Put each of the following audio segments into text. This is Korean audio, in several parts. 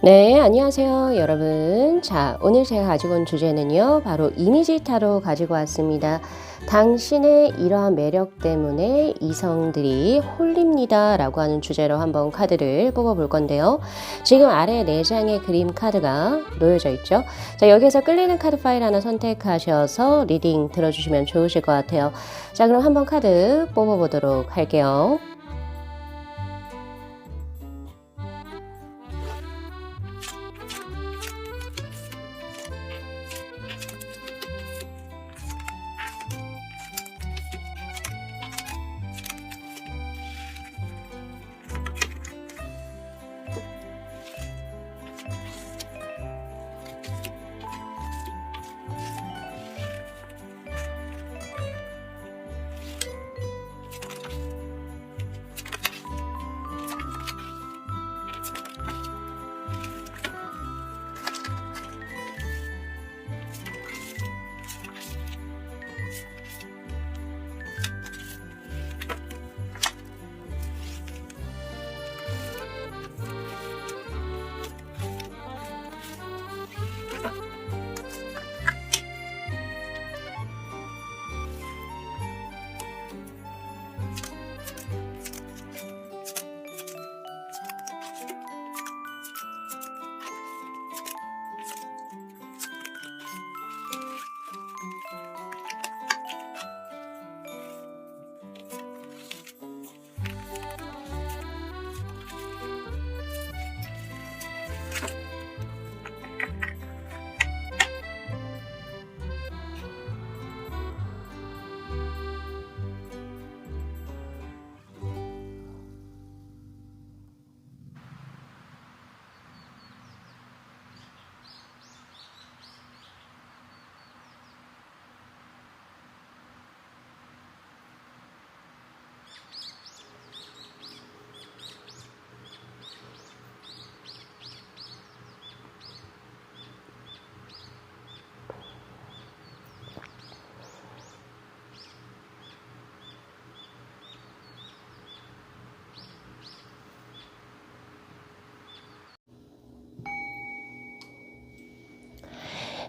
네, 안녕하세요, 여러분. 자, 오늘 제가 가지고 온 주제는요, 바로 이미지 타로 가지고 왔습니다. 당신의 이러한 매력 때문에 이성들이 홀립니다. 라고 하는 주제로 한번 카드를 뽑아볼 건데요. 지금 아래 4장의 그림 카드가 놓여져 있죠. 자, 여기에서 끌리는 카드 파일 하나 선택하셔서 리딩 들어주시면 좋으실 것 같아요. 자, 그럼 한번 카드 뽑아보도록 할게요.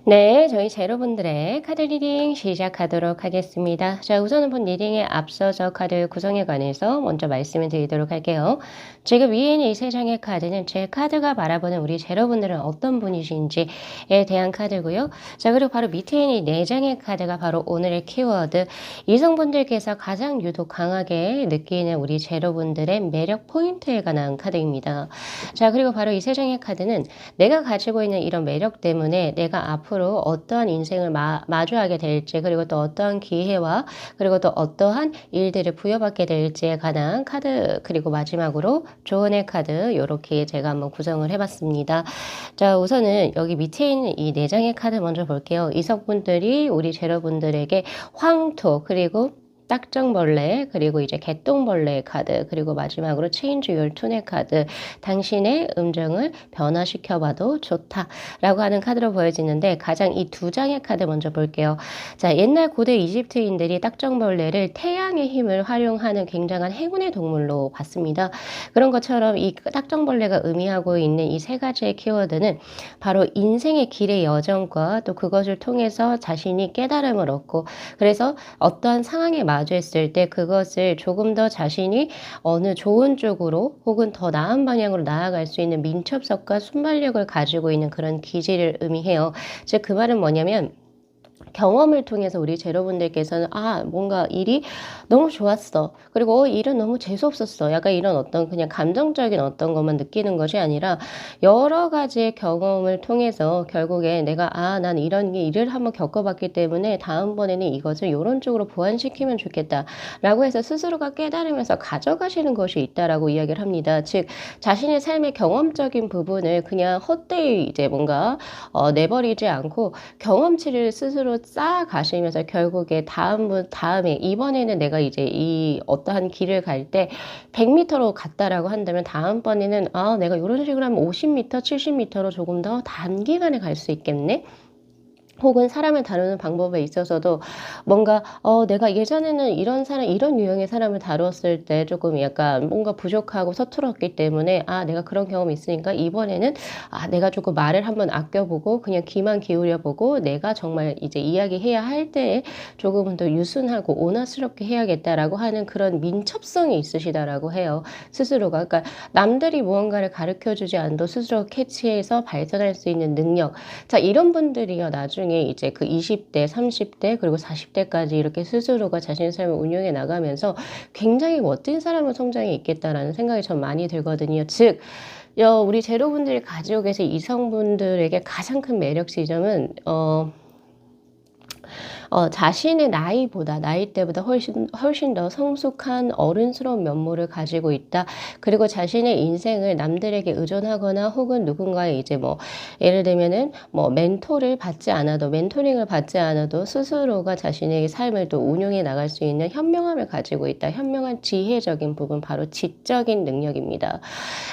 네, 저희 제로분들의 카드 리딩 시작하도록 하겠습니다. 자, 우선은 본 리딩에 앞서서 카드 구성에 관해서 먼저 말씀을 드리도록 할게요. 지금 위에 있는 이 3장의 카드는 제 카드가 바라보는 우리 제로분들은 어떤 분이신지에 대한 카드고요. 자, 그리고 바로 밑에 있는 이 4장의 카드가 바로 오늘의 키워드, 이성분들께서 가장 유독 강하게 느끼는 우리 제로분들의 매력 포인트에 관한 카드입니다. 자, 그리고 바로 이 3장의 카드는 내가 가지고 있는 이런 매력 때문에 내가 앞으로 어떠한 인생을 마주하게 될지, 그리고 또 어떠한 기회와 그리고 또 어떠한 일들을 부여받게 될지에 관한 카드, 그리고 마지막으로 조언의 카드, 이렇게 제가 한번 구성을 해봤습니다. 자, 우선은 여기 밑에 있는 이 4장의 카드 먼저 볼게요. 이성분들이 우리 제로분들에게 황토, 그리고 딱정벌레, 그리고 이제 개똥벌레의 카드, 그리고 마지막으로 체인지 your tune의 카드, 당신의 음정을 변화시켜봐도 좋다라고 하는 카드로 보여지는데, 가장 이 2장의 카드 먼저 볼게요. 자, 옛날 고대 이집트인들이 딱정벌레를 태양의 힘을 활용하는 굉장한 행운의 동물로 봤습니다. 그런 것처럼 이 딱정벌레가 의미하고 있는 이 3가지의 키워드는 바로 인생의 길의 여정과 또 그것을 통해서 자신이 깨달음을 얻고, 그래서 어떠한 상황에 마주했을 때 그것을 조금 더 자신이 어느 좋은 쪽으로 혹은 더 나은 방향으로 나아갈 수 있는 민첩성과 순발력을 가지고 있는 그런 기질을 의미해요. 즉, 그 말은 뭐냐면, 경험을 통해서 우리 제로분들께서는 뭔가 일이 너무 좋았어. 그리고 일은 너무 재수없었어. 약간 이런 어떤 그냥 감정적인 어떤 것만 느끼는 것이 아니라 여러 가지의 경험을 통해서 결국에 내가 난 이런 일을 한번 겪어봤기 때문에 다음번에는 이것을 이런 쪽으로 보완시키면 좋겠다. 라고 해서 스스로가 깨달으면서 가져가시는 것이 있다라고 이야기를 합니다. 즉, 자신의 삶의 경험적인 부분을 그냥 헛되이 이제 뭔가 내버리지 않고 경험치를 스스로 쌓아가시면서 결국에 다음에 이번에는 내가 이제 이 어떠한 길을 갈 때 100m로 갔다라고 한다면 다음번에는 내가 이런 식으로 하면 50m, 70m로 조금 더 단기간에 갈 수 있겠네. 혹은 사람을 다루는 방법에 있어서도 뭔가 내가 예전에는 이런 사람 이런 유형의 사람을 다루었을 때 조금 약간 뭔가 부족하고 서툴었기 때문에 '아 내가 그런 경험이 있으니까 이번에는 내가 조금 말을 한번 아껴 보고 그냥 귀만 기울여 보고 내가 정말 이제 이야기해야 할 때에 조금은 더 유순하고 온화스럽게 해야겠다.'라고 하는 그런 민첩성이 있으시다라고 해요, 스스로가. 그러니까 남들이 무언가를 가르쳐 주지 않아도 스스로 캐치해서 발전할 수 있는 능력. 자, 이런 분들이요, 나중에 이제 그 20대, 30대, 그리고 40대까지 이렇게 스스로가 자신의 삶을 운영해 나가면서 굉장히 멋진 사람으로 성장해 있겠다라는 생각이 전 많이 들거든요. 즉, 우리 제로분들이 가지고 계신 이성분들에게 가장 큰 매력 지점은, 자신의 나이보다 나이대보다 훨씬 더 성숙한 어른스러운 면모를 가지고 있다. 그리고 자신의 인생을 남들에게 의존하거나 혹은 누군가의 이제 뭐 예를 들면은 뭐 멘토링을 받지 않아도 스스로가 자신의 삶을 또 운용해 나갈 수 있는 현명함을 가지고 있다. 현명한 지혜적인 부분, 바로 지적인 능력입니다.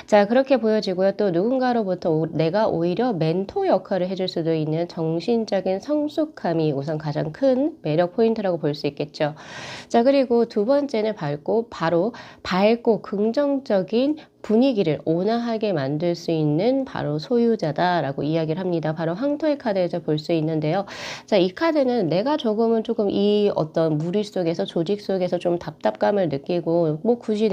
자, 그렇게 보여지고요. 또 누군가로부터 내가 오히려 멘토 역할을 해줄 수도 있는 정신적인 성숙함이 우선 가장 큰 매력 포인트라고 볼 수 있겠죠. 자, 그리고 두 번째는 바로 밝고 긍정적인 분위기를 온화하게 만들 수 있는 바로 소유자다라고 이야기를 합니다. 바로 황토의 카드에서 볼 수 있는데요. 자, 이 카드는 내가 조금 이 어떤 무리 속에서 조직 속에서 좀 답답감을 느끼고 뭐 굳이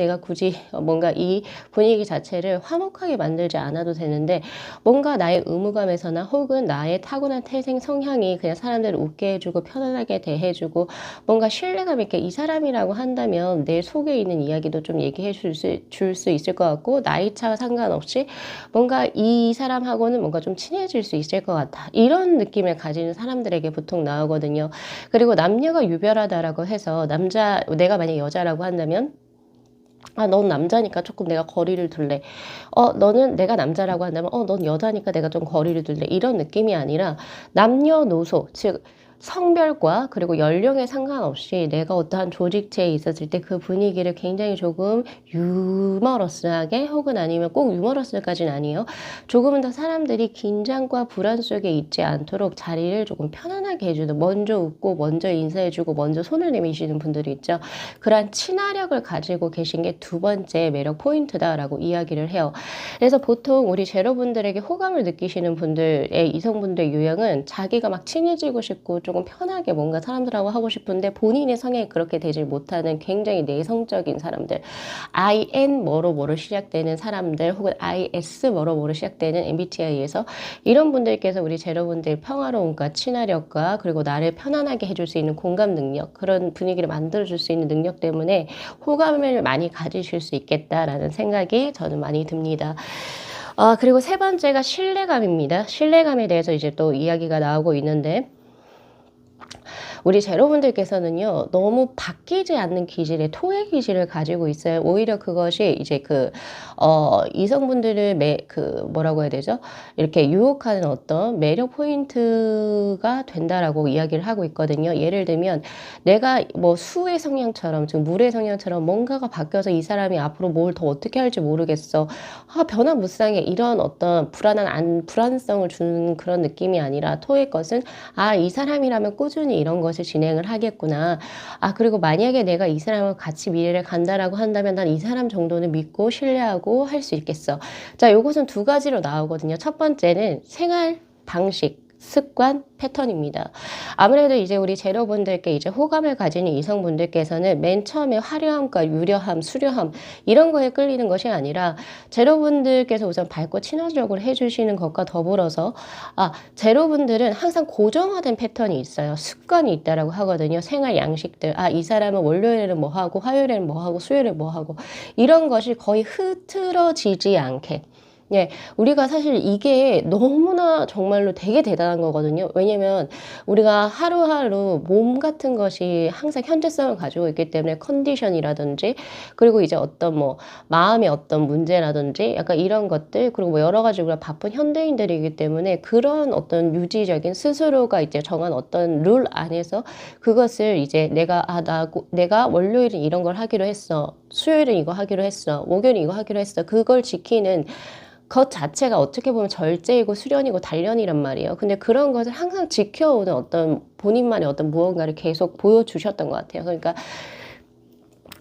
뭔가 이 분위기 자체를 화목하게 만들지 않아도 되는데 뭔가 나의 의무감에서나 혹은 나의 타고난 태생 성향이 그냥 사람들을 웃게 해주고 편안하게 대해주고 뭔가 신뢰감 있게 이 사람이라고 한다면 내 속에 있는 이야기도 좀 얘기해 줄 수 있을 것 같고 나이차와 상관없이 뭔가 이 사람하고는 뭔가 좀 친해질 수 있을 것 같아. 이런 느낌을 가지는 사람들에게 보통 나오거든요. 그리고 남녀가 유별하다라고 해서 내가 만약 여자라고 한다면 넌 남자니까 조금 내가 거리를 둘래. 너는 내가 남자라고 한다면 넌 여자니까 내가 좀 거리를 둘래. 이런 느낌이 아니라 남녀노소, 즉 성별과 그리고 연령에 상관없이 내가 어떠한 조직체에 있었을 때 그 분위기를 굉장히 조금 유머러스하게 혹은 아니면 꼭 유머러스까지는 아니에요. 조금은 더 사람들이 긴장과 불안 속에 있지 않도록 자리를 조금 편안하게 해주는, 먼저 웃고 먼저 인사해주고 먼저 손을 내미시는 분들이 있죠. 그러한 친화력을 가지고 계신 게 두 번째 매력 포인트다라고 이야기를 해요. 그래서 보통 우리 제로분들에게 호감을 느끼시는 분들의 이성분들 유형은 자기가 막 친해지고 싶고 조금 편하게 뭔가 사람들하고 하고 싶은데 본인의 성향이 그렇게 되질 못하는 굉장히 내성적인 사람들, IN 뭐로 시작되는 사람들 혹은 IS 뭐로 시작되는 MBTI에서 이런 분들께서 우리 제로분들 평화로움과 친화력과 그리고 나를 편안하게 해줄 수 있는 공감 능력, 그런 분위기를 만들어줄 수 있는 능력 때문에 호감을 많이 가지실 수 있겠다라는 생각이 저는 많이 듭니다. 그리고 세 번째가 신뢰감입니다. 신뢰감에 대해서 이제 또 이야기가 나오고 있는데 우리 제로분들께서는요, 너무 바뀌지 않는 기질의 토의 기질을 가지고 있어요. 오히려 그것이 이제 이성분들을 뭐라고 해야 되죠? 이렇게 유혹하는 어떤 매력 포인트가 된다라고 이야기를 하고 있거든요. 예를 들면, 내가 뭐 수의 성향처럼, 즉, 물의 성향처럼 뭔가가 바뀌어서 이 사람이 앞으로 뭘 더 어떻게 할지 모르겠어. 변화무쌍해. 이런 어떤 불안성을 주는 그런 느낌이 아니라 토의 것은, 이 사람이라면 꾸준히 이런 것을 진행을 하겠구나. 그리고 만약에 내가 이 사람과 같이 미래를 간다라고 한다면 난 이 사람 정도는 믿고 신뢰하고 할 수 있겠어. 자, 요것은 두 가지로 나오거든요. 첫 번째는 생활 방식, 습관, 패턴입니다. 아무래도 이제 우리 제로분들께 이제 호감을 가지는 이성분들께서는 맨 처음에 화려함과 유려함, 수려함 이런 거에 끌리는 것이 아니라 제로분들께서 우선 밝고 친화적으로 해주시는 것과 더불어서 제로분들은 항상 고정화된 패턴이 있어요. 습관이 있다라고 하거든요. 생활 양식들. 이 사람은 월요일에는 뭐 하고 화요일에는 뭐 하고 수요일에 뭐 하고 이런 것이 거의 흐트러지지 않게 예, 우리가 사실 이게 너무나 정말로 되게 대단한 거거든요. 왜냐면 우리가 하루하루 몸 같은 것이 항상 현재성을 가지고 있기 때문에 컨디션이라든지 그리고 이제 어떤 뭐 마음의 어떤 문제라든지 약간 이런 것들 그리고 뭐 여러 가지 우리가 바쁜 현대인들이기 때문에 그런 어떤 유지적인 스스로가 이제 정한 어떤 룰 안에서 그것을 이제 내가 월요일은 이런 걸 하기로 했어. 수요일은 이거 하기로 했어. 목요일은 이거 하기로 했어. 그걸 지키는 것 자체가 어떻게 보면 절제이고 수련이고 단련이란 말이에요. 근데 그런 것을 항상 지켜오는 어떤 본인만의 어떤 무언가를 계속 보여주셨던 것 같아요. 그러니까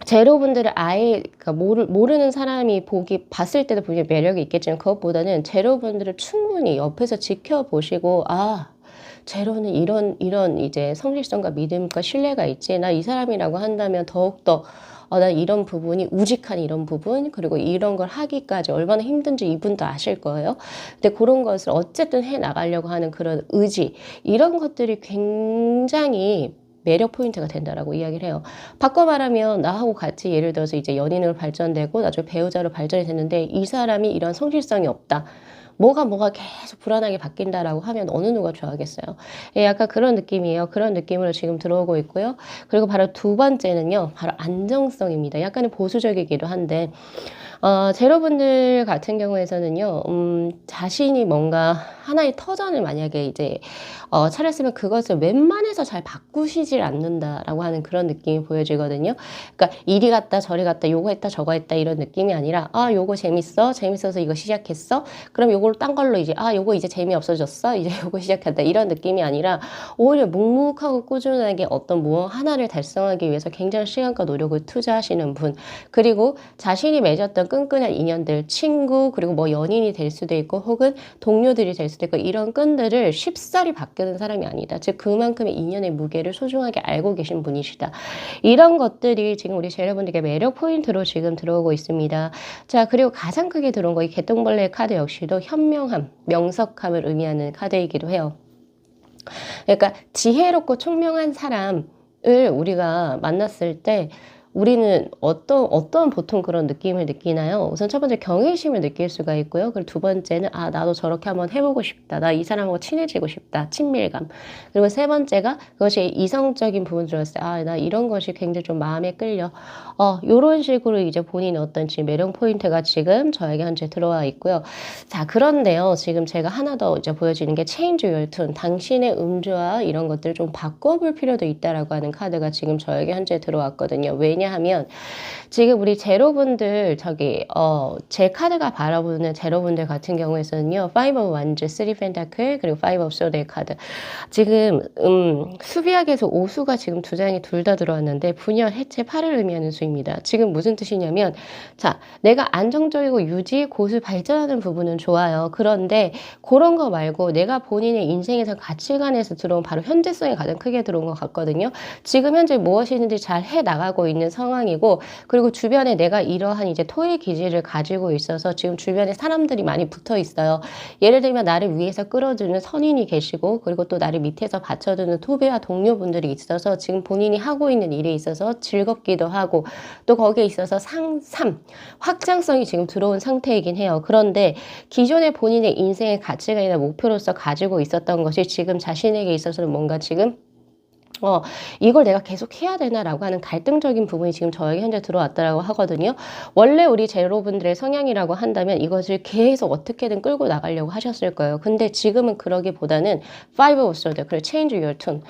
제로분들을 아예 그러니까 모르는 사람이 봤을 때도 분명히 매력이 있겠지만 그것보다는 제로분들을 충분히 옆에서 지켜보시고 제로는 이런 이제 성실성과 믿음과 신뢰가 있지. 나 이 사람이라고 한다면 더욱더 나 이런 부분이 우직한 이런 부분 그리고 이런 걸 하기까지 얼마나 힘든지 이분도 아실 거예요. 근데 그런 것을 어쨌든 해 나가려고 하는 그런 의지 이런 것들이 굉장히 매력 포인트가 된다라고 이야기를 해요. 바꿔 말하면 나하고 같이 예를 들어서 이제 연인으로 발전되고 나중에 배우자로 발전이 됐는데 이 사람이 이런 성실성이 없다. 뭐가 계속 불안하게 바뀐다라고 하면 어느 누가 좋아하겠어요. 예, 약간 그런 느낌이에요. 그런 느낌으로 지금 들어오고 있고요. 그리고 바로 두 번째는요. 바로 안정성입니다. 약간은 보수적이기도 한데 제로분들 같은 경우에서는요, 자신이 뭔가 하나의 터전을 만약에 이제, 차렸으면 그것을 웬만해서 잘 바꾸시질 않는다라고 하는 그런 느낌이 보여지거든요. 그러니까 이리 갔다 저리 갔다 요거 했다 저거 했다 이런 느낌이 아니라, 요거 재밌어서 이거 시작했어? 그럼 요걸 딴 걸로 이제, 요거 이제 재미없어졌어? 이제 요거 시작한다. 이런 느낌이 아니라, 오히려 묵묵하고 꾸준하게 어떤 무엇 하나를 달성하기 위해서 굉장히 시간과 노력을 투자하시는 분, 그리고 자신이 맺었던 끈끈한 인연들, 친구, 그리고 뭐 연인이 될 수도 있고 혹은 동료들이 될 수도 있고 이런 끈들을 쉽사리 바꾸는 사람이 아니다. 즉 그만큼의 인연의 무게를 소중하게 알고 계신 분이시다. 이런 것들이 지금 우리 제로분들께 매력 포인트로 지금 들어오고 있습니다. 자, 그리고 가장 크게 들어온 거 이 개똥벌레 카드 역시도 현명함, 명석함을 의미하는 카드이기도 해요. 그러니까 지혜롭고 총명한 사람을 우리가 만났을 때 우리는 어떤 보통 그런 느낌을 느끼나요? 우선 첫 번째 경외심을 느낄 수가 있고요. 그리고 두 번째는 나도 저렇게 한번 해보고 싶다. 나 이 사람하고 친해지고 싶다. 친밀감. 그리고 세 번째가 그것이 이성적인 부분 들었을 때 나 이런 것이 굉장히 좀 마음에 끌려. 요런 식으로 이제 본인의 어떤 지금 매력 포인트가 지금 저에게 현재 들어와 있고요. 자, 그런데요. 지금 제가 하나 더 이제 보여지는 게 change your tune. 당신의 음주와 이런 것들을 좀 바꿔볼 필요도 있다라고 하는 카드가 지금 저에게 현재 들어왔거든요. 왜냐하면 지금 우리 제로분들 제 카드가 바라보는 제로분들 같은 경우에서는요. 5 of Wands, 3 Pentacle, 그리고 5 of Swords의 카드. 지금 수비학에서 오수가 지금 두 장이 둘 다 들어왔는데 분열, 해체, 팔을 의미하는 수입니다. 지금 무슨 뜻이냐면 자, 내가 안정적이고 유지, 고수 발전하는 부분은 좋아요. 그런데 그런 거 말고 내가 본인의 인생에서 가치관에서 들어온 바로 현재성이 가장 크게 들어온 것 같거든요. 지금 현재 무엇이 있는지 잘 해나가고 있는 상황이고 그리고 주변에 내가 이러한 이제 토의 기질을 가지고 있어서 지금 주변에 사람들이 많이 붙어 있어요. 예를 들면 나를 위해서 끌어주는 선인이 계시고 그리고 또 나를 밑에서 받쳐주는 후배와 동료분들이 있어서 지금 본인이 하고 있는 일에 있어서 즐겁기도 하고 또 거기에 있어서 확장성이 지금 들어온 상태이긴 해요. 그런데 기존의 본인의 인생의 가치관이나 목표로서 가지고 있었던 것이 지금 자신에게 있어서는 뭔가 지금 이걸 내가 계속 해야 되나라고 하는 갈등적인 부분이 지금 저에게 현재 들어왔다라고 하거든요. 원래 우리 제로분들의 성향이라고 한다면 이것을 계속 어떻게든 끌고 나가려고 하셨을 거예요. 근데 지금은 그러기보다는 5 of Swords, 그리고 change your tune.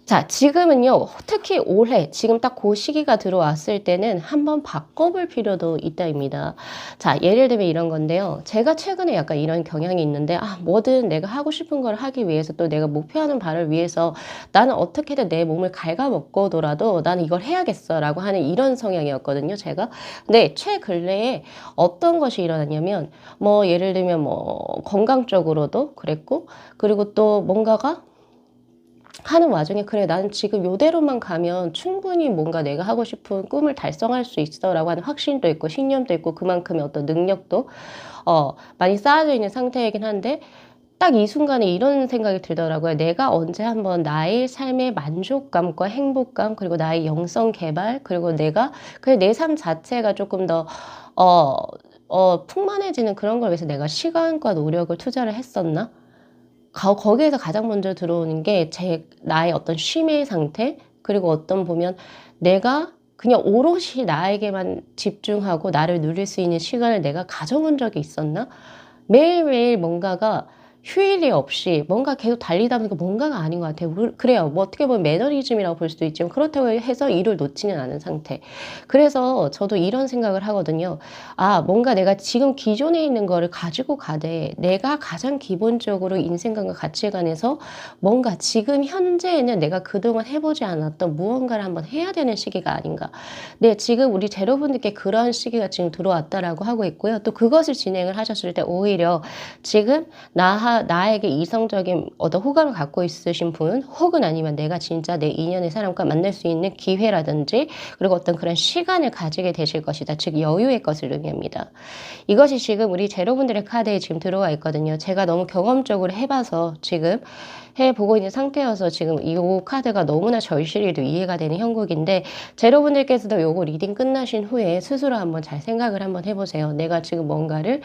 자, 지금은요, 특히 올해, 지금 딱 그 시기가 들어왔을 때는 한번 바꿔볼 필요도 있다입니다. 자, 예를 들면 이런 건데요. 제가 최근에 약간 이런 경향이 있는데, 뭐든 내가 하고 싶은 걸 하기 위해서 또 내가 목표하는 바를 위해서 나는 어떻게든 내 몸을 갉아먹고더라도 나는 이걸 해야겠어 라고 하는 이런 성향이었거든요, 제가. 근데 최근래에 어떤 것이 일어났냐면, 예를 들면 건강적으로도 그랬고, 그리고 또 뭔가가 하는 와중에 그래 나는 지금 요대로만 가면 충분히 뭔가 내가 하고 싶은 꿈을 달성할 수 있어 라고 하는 확신도 있고 신념도 있고 그만큼의 어떤 능력도 많이 쌓아져 있는 상태이긴 한데 딱 이 순간에 이런 생각이 들더라고요. 내가 언제 한번 나의 삶의 만족감과 행복감 그리고 나의 영성 개발 그리고 내가 그냥 내 삶 자체가 조금 더 풍만해지는 그런 걸 위해서 내가 시간과 노력을 투자를 했었나? 거기에서 가장 먼저 들어오는 게 나의 어떤 쉼의 상태, 그리고 어떤 보면 내가 그냥 오롯이 나에게만 집중하고 나를 누릴 수 있는 시간을 내가 가져본 적이 있었나? 매일매일 뭔가가 휴일이 없이 뭔가 계속 달리다 보니까 뭔가가 아닌 것 같아요. 그래요. 뭐 어떻게 보면 매너리즘이라고 볼 수도 있지만 그렇다고 해서 일을 놓지는 않은 상태. 그래서 저도 이런 생각을 하거든요. 아, 뭔가 내가 지금 기존에 있는 거를 가지고 가되 내가 가장 기본적으로 인생관과 가치관에서 뭔가 지금 현재에는 내가 그동안 해보지 않았던 무언가를 한번 해야 되는 시기가 아닌가. 네, 지금 우리 제로분들께 그러한 시기가 지금 들어왔다라고 하고 있고요. 또 그것을 진행을 하셨을 때 오히려 지금 나에게 이성적인 어떤 호감을 갖고 있으신 분, 혹은 아니면 내가 진짜 내 인연의 사람과 만날 수 있는 기회라든지, 그리고 어떤 그런 시간을 가지게 되실 것이다. 즉, 여유의 것을 의미합니다. 이것이 지금 우리 제로분들의 카드에 지금 들어와 있거든요. 제가 너무 경험적으로 해봐서 지금 해보고 있는 상태여서 지금 이 카드가 너무나 절실히도 이해가 되는 형국인데, 제로분들께서도 요거 리딩 끝나신 후에 스스로 한번 잘 생각을 한번 해보세요. 내가 지금 뭔가를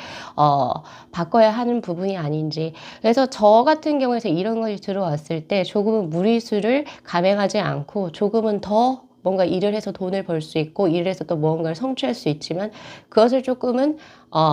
바꿔야 하는 부분이 아닌지. 그래서 저 같은 경우에서 이런 것이 들어왔을 때 조금은 무리수를 감행하지 않고 조금은 더 뭔가 일을 해서 돈을 벌 수 있고 일을 해서 또 무언가를 성취할 수 있지만 그것을 조금은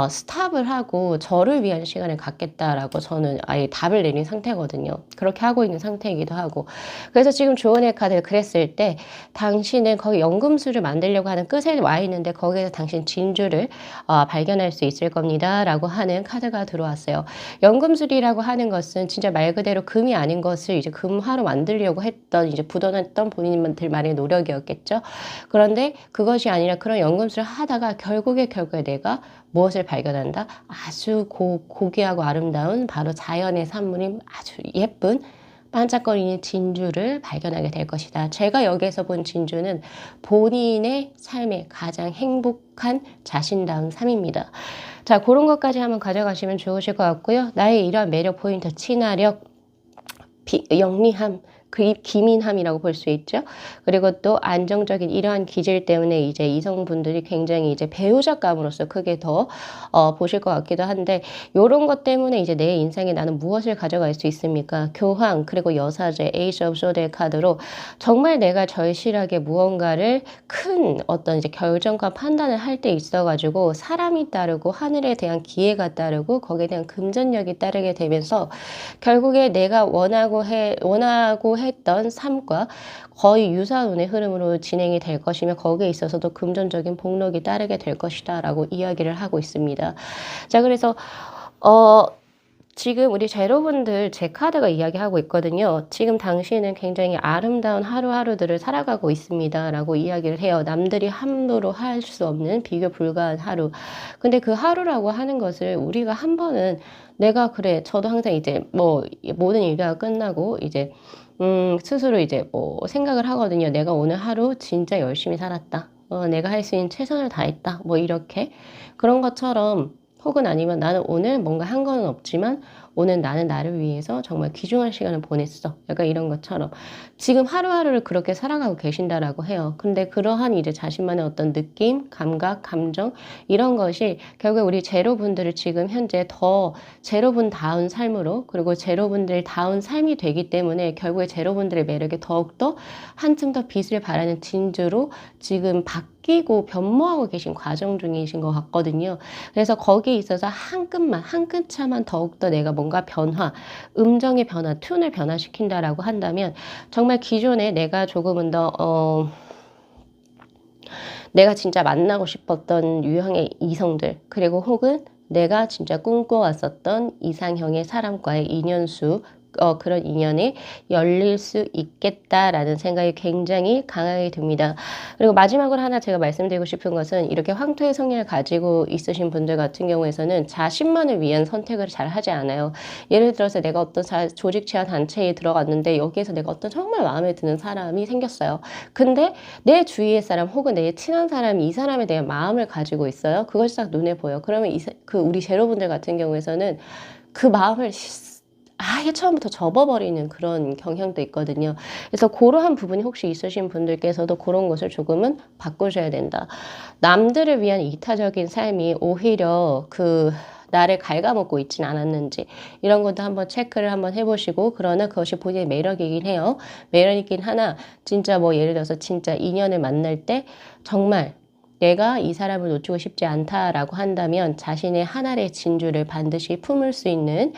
스탑을 하고 저를 위한 시간을 갖겠다라고 저는 아예 답을 내린 상태거든요. 그렇게 하고 있는 상태이기도 하고. 그래서 지금 조언의 카드를 그랬을 때 당신은 거기 연금술을 만들려고 하는 끝에 와 있는데 거기에서 당신 진주를 발견할 수 있을 겁니다. 라고 하는 카드가 들어왔어요. 연금술이라고 하는 것은 진짜 말 그대로 금이 아닌 것을 이제 금화로 만들려고 했던 이제 부도났던 본인들만의 노력이었겠죠. 그런데 그것이 아니라 그런 연금술을 하다가 결국에 내가 무엇을 발견한다? 아주 고귀하고 아름다운 바로 자연의 산물인 아주 예쁜 반짝거리는 진주를 발견하게 될 것이다. 제가 여기에서 본 진주는 본인의 삶의 가장 행복한 자신다운 삶입니다. 자, 그런 것까지 한번 가져가시면 좋으실 것 같고요. 나의 이러한 매력 포인트, 친화력, 영리함, 기민함이라고 볼 수 있죠. 그리고 또 안정적인 이러한 기질 때문에 이제 이성분들이 굉장히 이제 배우자감으로서 크게 더 보실 것 같기도 한데, 요런 것 때문에 이제 내 인생에 나는 무엇을 가져갈 수 있습니까? 교황, 그리고 여사제, 에이스 오브 소드의 카드로 정말 내가 절실하게 무언가를 큰 어떤 이제 결정과 판단을 할 때 있어가지고 사람이 따르고 하늘에 대한 기회가 따르고 거기에 대한 금전력이 따르게 되면서 결국에 내가 원하고 했던 삶과 거의 유사운의 흐름으로 진행이 될 것이며 거기에 있어서도 금전적인 복록이 따르게 될 것이다 라고 이야기를 하고 있습니다. 자, 그래서 지금 우리 제로분들 제 카드가 이야기하고 있거든요. 지금 당신은 굉장히 아름다운 하루하루들을 살아가고 있습니다. 라고 이야기를 해요. 남들이 함부로 할 수 없는 비교 불가한 하루. 근데 그 하루라고 하는 것을 우리가 한 번은 내가 그래, 저도 항상 이제 뭐 모든 일과가 끝나고 이제 스스로 이제 뭐 생각을 하거든요. 내가 오늘 하루 진짜 열심히 살았다. 내가 할 수 있는 최선을 다했다. 뭐 이렇게. 그런 것처럼 혹은 아니면 나는 오늘 뭔가 한 건 없지만 오늘 나는 나를 위해서 정말 귀중한 시간을 보냈어. 약간 이런 것처럼 지금 하루하루를 그렇게 살아가고 계신다라고 해요. 근데 그러한 이제 자신만의 어떤 느낌, 감각, 감정 이런 것이 결국 우리 제로분들을 지금 현재 더 제로분다운 삶으로, 그리고 제로분들다운 삶이 되기 때문에 결국에 제로분들의 매력이 더욱더 한층 더 빛을 발하는 진주로 지금 바뀌고 변모하고 계신 과정 중이신 것 같거든요. 그래서 거기에 있어서 한 끗 차만 더욱더 내가 뭔가 변화, 음정의 변화, 튠을 변화시킨다라고 한다면 정말 기존에 내가 조금은 더 내가 진짜 만나고 싶었던 유형의 이성들, 그리고 혹은 내가 진짜 꿈꿔왔었던 이상형의 사람과의 인연수, 그런 인연이 열릴 수 있겠다라는 생각이 굉장히 강하게 듭니다. 그리고 마지막으로 하나 제가 말씀드리고 싶은 것은 이렇게 황토의 성향을 가지고 있으신 분들 같은 경우에서는 자신만을 위한 선택을 잘 하지 않아요. 예를 들어서 내가 어떤 조직 취한 단체에 들어갔는데 여기에서 내가 어떤 정말 마음에 드는 사람이 생겼어요. 근데 내 주위의 사람 혹은 내 친한 사람이 이 사람에 대한 마음을 가지고 있어요. 그것이 딱 눈에 보여. 그러면 우리 제로분들 같은 경우에서는 그 마음을 아예 처음부터 접어버리는 그런 경향도 있거든요. 그래서 그러한 부분이 혹시 있으신 분들께서도 그런 것을 조금은 바꾸셔야 된다. 남들을 위한 이타적인 삶이 오히려 나를 갉아먹고 있진 않았는지 이런 것도 한번 체크를 한번 해보시고, 그러나 그것이 본인의 매력이긴 해요. 매력이긴 하나 진짜 뭐 예를 들어서 진짜 인연을 만날 때 정말 내가 이 사람을 놓치고 싶지 않다라고 한다면 자신의 한 알의 진주를 반드시 품을 수 있는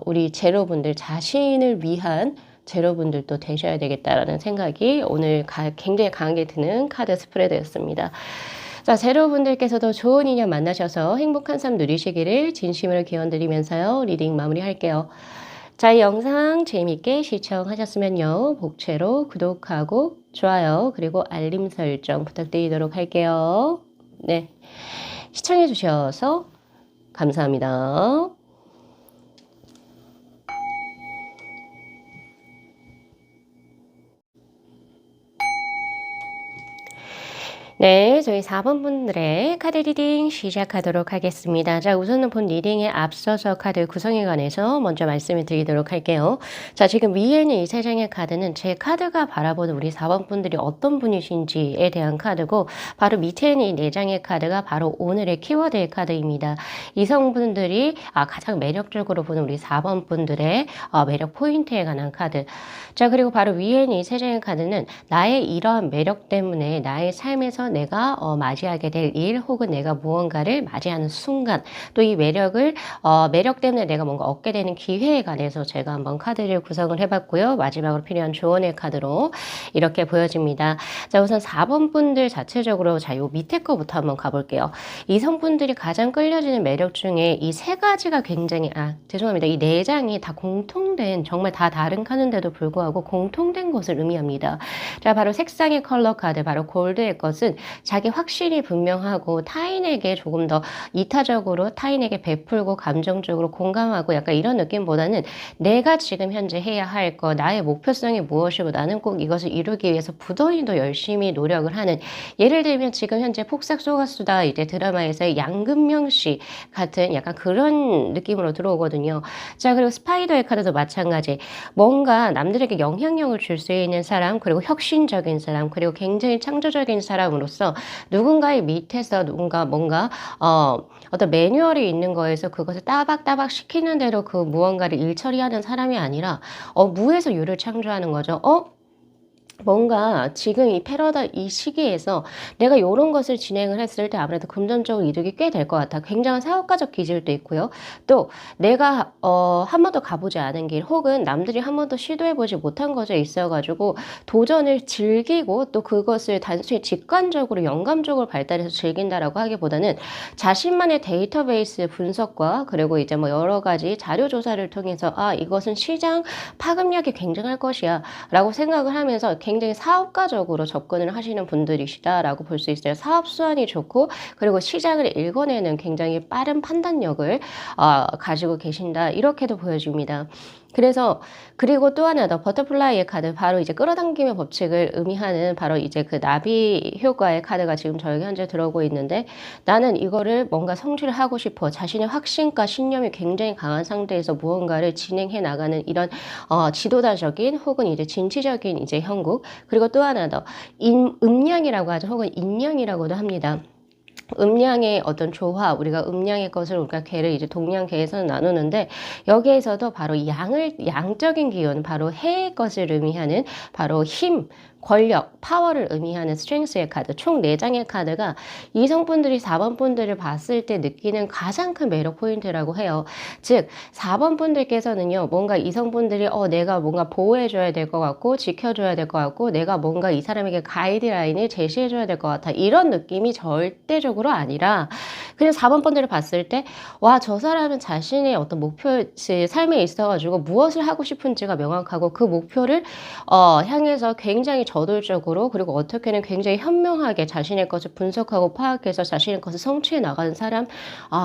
우리 제로분들 자신을 위한 제로분들도 되셔야 되겠다라는 생각이 오늘 굉장히 강하게 드는 카드 스프레드였습니다. 자, 제로분들께서도 좋은 인연 만나셔서 행복한 삶 누리시기를 진심으로 기원드리면서요. 리딩 마무리할게요. 자, 이 영상 재미있게 시청하셨으면요. 복채로 구독하고 좋아요 그리고 알림 설정 부탁드리도록 할게요. 네, 시청해 주셔서 감사합니다. 네, 저희 4번 분들의 카드 리딩 시작하도록 하겠습니다. 자, 우선은 본 리딩에 앞서서 카드 구성에 관해서 먼저 말씀을 드리도록 할게요. 자, 지금 위에 있는 이 세 장의 카드는 제 카드가 바라보는 우리 4번 분들이 어떤 분이신지에 대한 카드고, 바로 밑에 있는 이 네 장의 카드가 바로 오늘의 키워드의 카드입니다. 이성분들이 가장 매력적으로 보는 우리 4번 분들의 매력 포인트에 관한 카드. 자, 그리고 바로 위에 있는 이 세 장의 카드는 나의 이러한 매력 때문에 나의 삶에서 내가 맞이하게 될 일 혹은 내가 무언가를 맞이하는 순간, 또 이 매력을 매력 때문에 내가 뭔가 얻게 되는 기회에 관해서 제가 한번 카드를 구성을 해봤고요. 마지막으로 필요한 조언의 카드로 이렇게 보여집니다. 자, 우선 4번 분들 자체적으로 요 밑에 거부터 한번 가볼게요. 이성분들이 가장 끌려지는 매력 중에 이 세 가지가 굉장히 죄송합니다. 이 네 장이 다 공통된, 정말 다 다른 카드인데도 불구하고 공통된 것을 의미합니다. 자, 바로 색상의 컬러 카드, 바로 골드의 것은 자기 확신이 분명하고 타인에게 조금 더 이타적으로 타인에게 베풀고 감정적으로 공감하고 약간 이런 느낌보다는 내가 지금 현재 해야 할 거, 나의 목표성이 무엇이고 나는 꼭 이것을 이루기 위해서 부단히 더 열심히 노력을 하는, 예를 들면 지금 현재 폭삭 속았수다 이제 드라마에서의 양금명 씨 같은 약간 그런 느낌으로 들어오거든요. 자, 그리고 스파이더의 카드도 마찬가지. 뭔가 남들에게 영향력을 줄 수 있는 사람, 그리고 혁신적인 사람, 그리고 굉장히 창조적인 사람으로서 누군가의 밑에서 누군가 뭔가 어떤 매뉴얼이 있는 거에서 그것을 따박따박 시키는 대로 그 무언가를 일처리하는 사람이 아니라 무에서 유를 창조하는 거죠. 뭔가 지금 이 시기에서 내가 이런 것을 진행을 했을 때 아무래도 금전적으로 이득이 꽤 될 것 같아. 굉장한 사업가적 기질도 있고요. 또 내가 한 번도 가보지 않은 길 혹은 남들이 한 번도 시도해보지 못한 것에 있어가지고 도전을 즐기고 또 그것을 단순히 직관적으로 영감적으로 발달해서 즐긴다라고 하기보다는 자신만의 데이터베이스 분석과 그리고 이제 뭐 여러 가지 자료 조사를 통해서 이것은 시장 파급력이 굉장할 것이야 라고 생각을 하면서 굉장히 사업가적으로 접근을 하시는 분들이시다라고 볼 수 있어요. 사업 수완이 좋고 그리고 시장을 읽어내는 굉장히 빠른 판단력을 가지고 계신다, 이렇게도 보여집니다. 그리고 또 하나 더, 버터플라이의 카드, 바로 이제 끌어당김의 법칙을 의미하는 바로 이제 그 나비 효과의 카드가 지금 저희 현재 들어오고 있는데, 나는 이거를 뭔가 성취를 하고 싶어. 자신의 확신과 신념이 굉장히 강한 상태에서 무언가를 진행해 나가는 이런 지도자적인 혹은 이제 진취적인 이제 형국. 그리고 또 하나 더, 음량이라고 하죠. 혹은 인량이라고도 합니다. 음량의 어떤 조화, 우리가 음량의 것을 우리가 개를 이제 동량계에서 나누는데, 여기에서도 바로 양적인 기운, 바로 해의 것을 의미하는 바로 힘, 권력, 파워를 의미하는 스트렝스의 카드, 총 4장의 카드가 이성분들이 4번 분들을 봤을 때 느끼는 가장 큰 매력 포인트라고 해요. 즉 4번 분들께서는요, 뭔가 이성분들이 내가 뭔가 보호해줘야 될 것 같고 지켜줘야 될 것 같고 내가 뭔가 이 사람에게 가이드라인을 제시해줘야 될 것 같아, 이런 느낌이 절대적으로 아니라 그냥 4번 분들을 봤을 때 저 사람은 자신의 어떤 삶에 있어가지고 무엇을 하고 싶은지가 명확하고 그 목표를 향해서 굉장히 저돌적으로, 그리고 어떻게는 굉장히 현명하게 자신의 것을 분석하고 파악해서 자신의 것을 성취해 나가는 사람,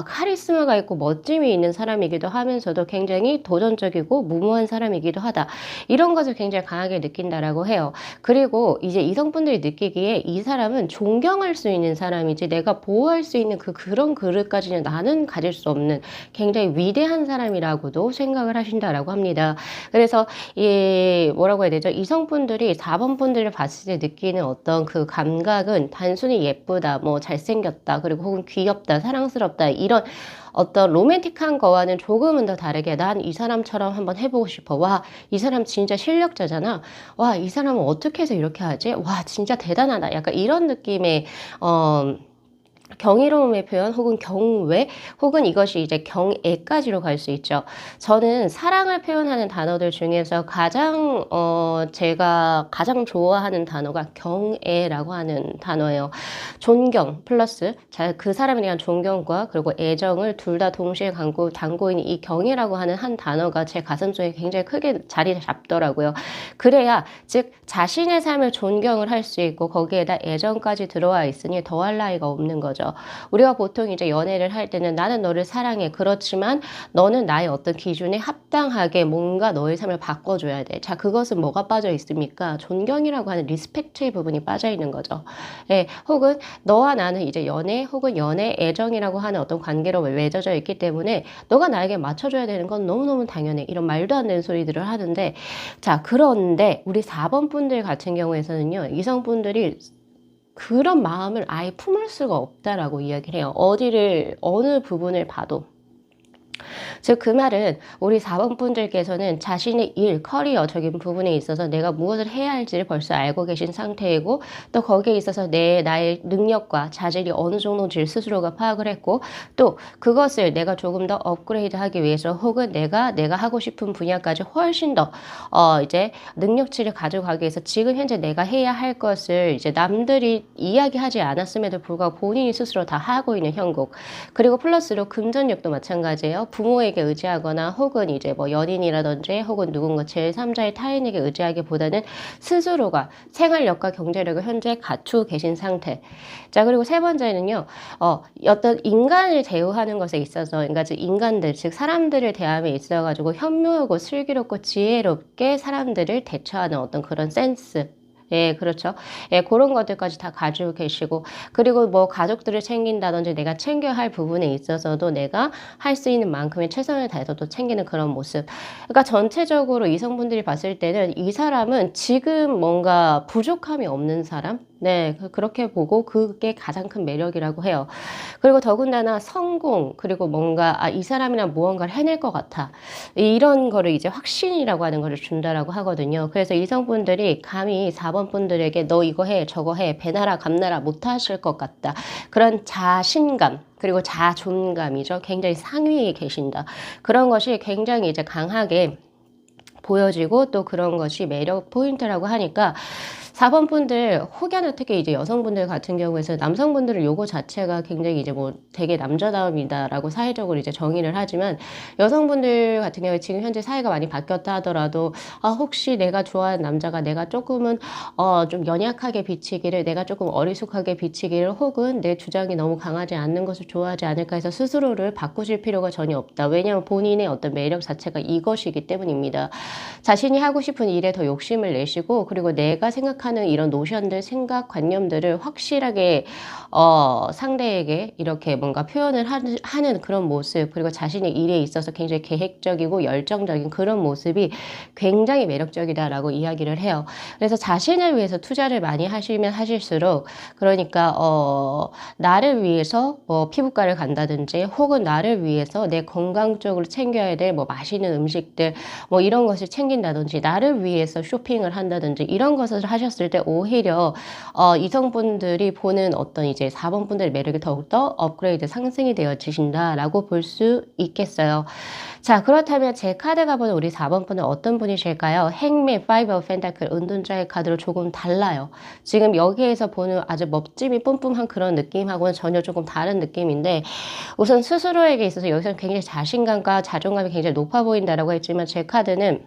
카리스마가 있고 멋짐이 있는 사람이기도 하면서도 굉장히 도전적이고 무모한 사람이기도 하다, 이런 것을 굉장히 강하게 느낀다라고 해요. 그리고 이제 이성분들이 느끼기에 이 사람은 존경할 수 있는 사람이지 내가 보호할 수 있는 그런 그릇까지는 나는 가질 수 없는 굉장히 위대한 사람이라고도 생각을 하신다라고 합니다. 그래서 뭐라고 해야 되죠? 이성분들이 4번 분 여성분들을 봤을 때 느끼는 어떤 그 감각은 단순히 예쁘다, 뭐 잘생겼다, 그리고 혹은 귀엽다, 사랑스럽다, 이런 어떤 로맨틱한 거와는 조금은 더 다르게 난 이 사람처럼 한번 해보고 싶어. 와, 이 사람 진짜 실력자잖아. 와, 이 사람은 어떻게 해서 이렇게 하지? 와, 진짜 대단하다. 약간 이런 느낌의, 경이로움의 표현 혹은 경외 혹은 이것이 이제 경애까지로 갈 수 있죠. 저는 사랑을 표현하는 단어들 중에서 가장 제가 가장 좋아하는 단어가 경애라고 하는 단어예요. 존경 플러스 그 사람에 대한 존경과 그리고 애정을 둘 다 동시에 담고 있는 이 경애라고 하는 한 단어가 제 가슴 속에 굉장히 크게 자리 잡더라고요. 그래야 즉 자신의 삶을 존경을 할 수 있고 거기에다 애정까지 들어와 있으니 더할 나위가 없는 거죠. 우리가 보통 이제 연애를 할 때는 나는 너를 사랑해. 그렇지만 너는 나의 어떤 기준에 합당하게 뭔가 너의 삶을 바꿔줘야 돼. 자, 그것은 뭐가 빠져 있습니까? 존경이라고 하는 리스펙트의 부분이 빠져 있는 거죠. 예, 혹은 너와 나는 이제 연애 혹은 연애 애정이라고 하는 어떤 관계로 맺어져 있기 때문에 너가 나에게 맞춰줘야 되는 건 너무너무 당연해. 이런 말도 안 되는 소리들을 하는데 자, 그런데 우리 4번 분들 같은 경우에서는요. 이성분들이 그런 마음을 아예 품을 수가 없다라고 이야기를 해요. 어느 부분을 봐도. 즉 그 말은 우리 4번 분들께서는 자신의 일, 커리어적인 부분에 있어서 내가 무엇을 해야 할지를 벌써 알고 계신 상태이고 또 거기에 있어서 나의 능력과 자질이 어느 정도인지를 스스로가 파악을 했고 또 그것을 내가 조금 더 업그레이드하기 위해서 혹은 내가 하고 싶은 분야까지 훨씬 더 이제 능력치를 가져가기 위해서 지금 현재 내가 해야 할 것을 이제 남들이 이야기하지 않았음에도 불구하고 본인이 스스로 다 하고 있는 형국. 그리고 플러스로 금전력도 마찬가지예요. 부모에게 의지하거나 혹은 이제 뭐 연인이라든지 혹은 누군가 제3자의 타인에게 의지하기보다는 스스로가 생활력과 경제력을 현재 갖추고 계신 상태. 자, 그리고 세 번째는요, 어떤 인간을 대우하는 것에 있어서, 그러니까 즉 인간들, 즉 사람들을 대함에 있어가지고 현명하고 슬기롭고 지혜롭게 사람들을 대처하는 어떤 그런 센스. 예, 그렇죠. 예, 그런 것들까지 다 가지고 계시고, 그리고 뭐 가족들을 챙긴다든지 내가 챙겨야 할 부분에 있어서도 내가 할 수 있는 만큼의 최선을 다해서 또 챙기는 그런 모습. 그러니까 전체적으로 이성분들이 봤을 때는 이 사람은 지금 뭔가 부족함이 없는 사람? 네, 그렇게 보고 그게 가장 큰 매력이라고 해요. 그리고 더군다나 성공, 그리고 뭔가, 이 사람이랑 무언가를 해낼 것 같아. 이런 거를 이제 확신이라고 하는 거를 준다라고 하거든요. 그래서 이성분들이 감히 4번 분들에게 너 이거 해, 저거 해, 배나라, 감나라 못 하실 것 같다. 그런 자신감, 그리고 자존감이죠. 굉장히 상위에 계신다. 그런 것이 굉장히 이제 강하게 보여지고 또 그런 것이 매력 포인트라고 하니까 4번 분들 혹여나 특히 이제 여성분들 같은 경우에서 남성분들은 요거 자체가 굉장히 이제 뭐 되게 남자다움이다라고 사회적으로 이제 정의를 하지만 여성분들 같은 경우에 지금 현재 사회가 많이 바뀌었다 하더라도 혹시 내가 좋아하는 남자가 내가 조금은 좀 연약하게 비치기를 내가 조금 어리숙하게 비치기를 혹은 내 주장이 너무 강하지 않는 것을 좋아하지 않을까 해서 스스로를 바꾸실 필요가 전혀 없다. 왜냐하면 본인의 어떤 매력 자체가 이것이기 때문입니다. 자신이 하고 싶은 일에 더 욕심을 내시고 그리고 내가 생각하는 이런 노션들, 생각, 관념들을 확실하게 상대에게 이렇게 뭔가 표현을 하는 그런 모습 그리고 자신의 일에 있어서 굉장히 계획적이고 열정적인 그런 모습이 굉장히 매력적이다라고 이야기를 해요. 그래서 자신을 위해서 투자를 많이 하시면 하실수록 그러니까 나를 위해서 뭐 피부과를 간다든지 혹은 나를 위해서 내 건강 쪽으로 챙겨야 될 뭐 맛있는 음식들 뭐 이런 것을 챙긴다든지 나를 위해서 쇼핑을 한다든지 이런 것을 하셨을 때 오히려 이성분들이 보는 어떤 이제 4번 분들의 매력이 더욱더 업그레이드 상승이 되어지신다라고 볼 수 있겠어요. 자, 그렇다면 제 카드가 보는 우리 4번 분은 어떤 분이실까요? 행매, 파이브 오브 펜타클, 은둔자의 카드로 조금 달라요. 지금 여기에서 보는 아주 멋짐이 뿜뿜한 그런 느낌하고는 전혀 조금 다른 느낌인데 우선 스스로에게 있어서 여기서는 굉장히 자신감과 자존감이 굉장히 높아 보인다라고 했지만 제 카드는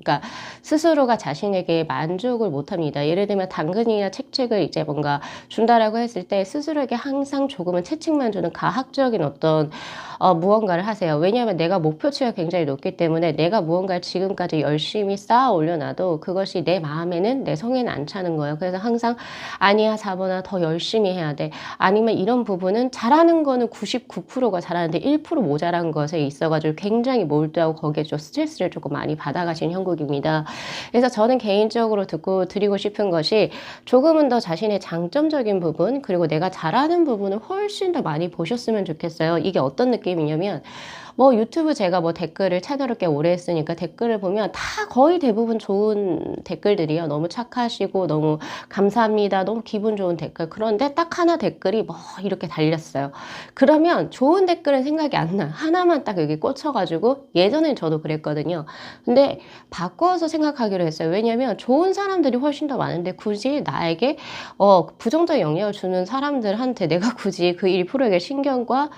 그러니까 스스로가 자신에게 만족을 못합니다. 예를 들면 당근이나 채찍을 이제 뭔가 준다라고 했을 때 스스로에게 항상 조금은 채찍만 주는 가학적인 어떤 무언가를 하세요. 왜냐하면 내가 목표치가 굉장히 높기 때문에 내가 무언가를 지금까지 열심히 쌓아 올려놔도 그것이 내 마음에는 내 성에는 안 차는 거예요. 그래서 항상 아니야 4번아 더 열심히 해야 돼. 아니면 이런 부분은 잘하는 거는 99%가 잘하는데 1% 모자란 것에 있어가지고 굉장히 몰두하고 거기에 좀 스트레스를 조금 많이 받아가시는 형국 형국입니다. 그래서 저는 개인적으로 드리고 싶은 것이 조금은 더 자신의 장점적인 부분 그리고 내가 잘하는 부분을 훨씬 더 많이 보셨으면 좋겠어요. 이게 어떤 느낌이냐면 뭐 유튜브 제가 뭐 댓글을 채널을 꽤 오래 했으니까 댓글을 보면 다 거의 대부분 좋은 댓글들이요. 너무 착하시고 너무 감사합니다. 너무 기분 좋은 댓글. 그런데 딱 하나 댓글이 뭐 이렇게 달렸어요. 그러면 좋은 댓글은 생각이 안 나요. 하나만 딱 여기 꽂혀가지고 예전엔 저도 그랬거든요. 근데 바꿔서 생각하기로 했어요. 왜냐면 좋은 사람들이 훨씬 더 많은데 굳이 나에게 부정적 영향을 주는 사람들한테 내가 굳이 그 1%에게 신경과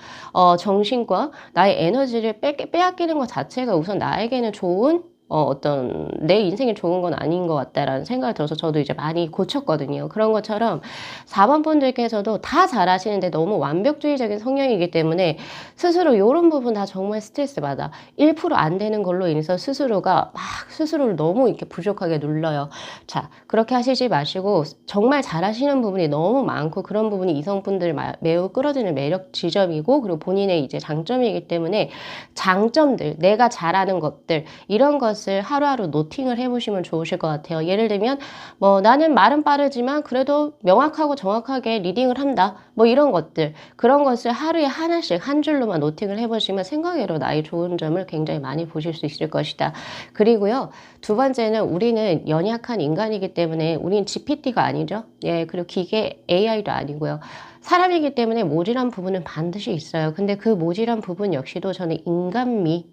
정신과 나의 에너지를 빼앗기는 것 자체가 우선 나에게는 좋은 어떤 내 인생에 좋은 건 아닌 것 같다라는 생각이 들어서 저도 이제 많이 고쳤거든요. 그런 것처럼 4번 분들께서도 다 잘하시는데 너무 완벽주의적인 성향이기 때문에 스스로 이런 부분 다 정말 스트레스 받아. 1%안 되는 걸로 인해서 스스로가 막 스스로를 너무 이렇게 부족하게 눌러요. 자, 그렇게 하시지 마시고 정말 잘하시는 부분이 너무 많고 그런 부분이 이성분들 매우 끌어들이는 매력 지점이고 그리고 본인의 이제 장점이기 때문에 장점들, 내가 잘하는 것들 이런 것을 하루하루 노팅을 해보시면 좋으실 것 같아요. 예를 들면 뭐 나는 말은 빠르지만 그래도 명확하고 정확하게 리딩을 한다. 뭐 이런 것들 그런 것을 하루에 하나씩 한 줄로만 노팅을 해보시면 생각외로 나의 좋은 점을 굉장히 많이 보실 수 있을 것이다. 그리고요. 두 번째는 우리는 연약한 인간이기 때문에 우린 GPT가 아니죠. 예, 그리고 기계 AI도 아니고요. 사람이기 때문에 모질한 부분은 반드시 있어요. 근데 그 모질한 부분 역시도 저는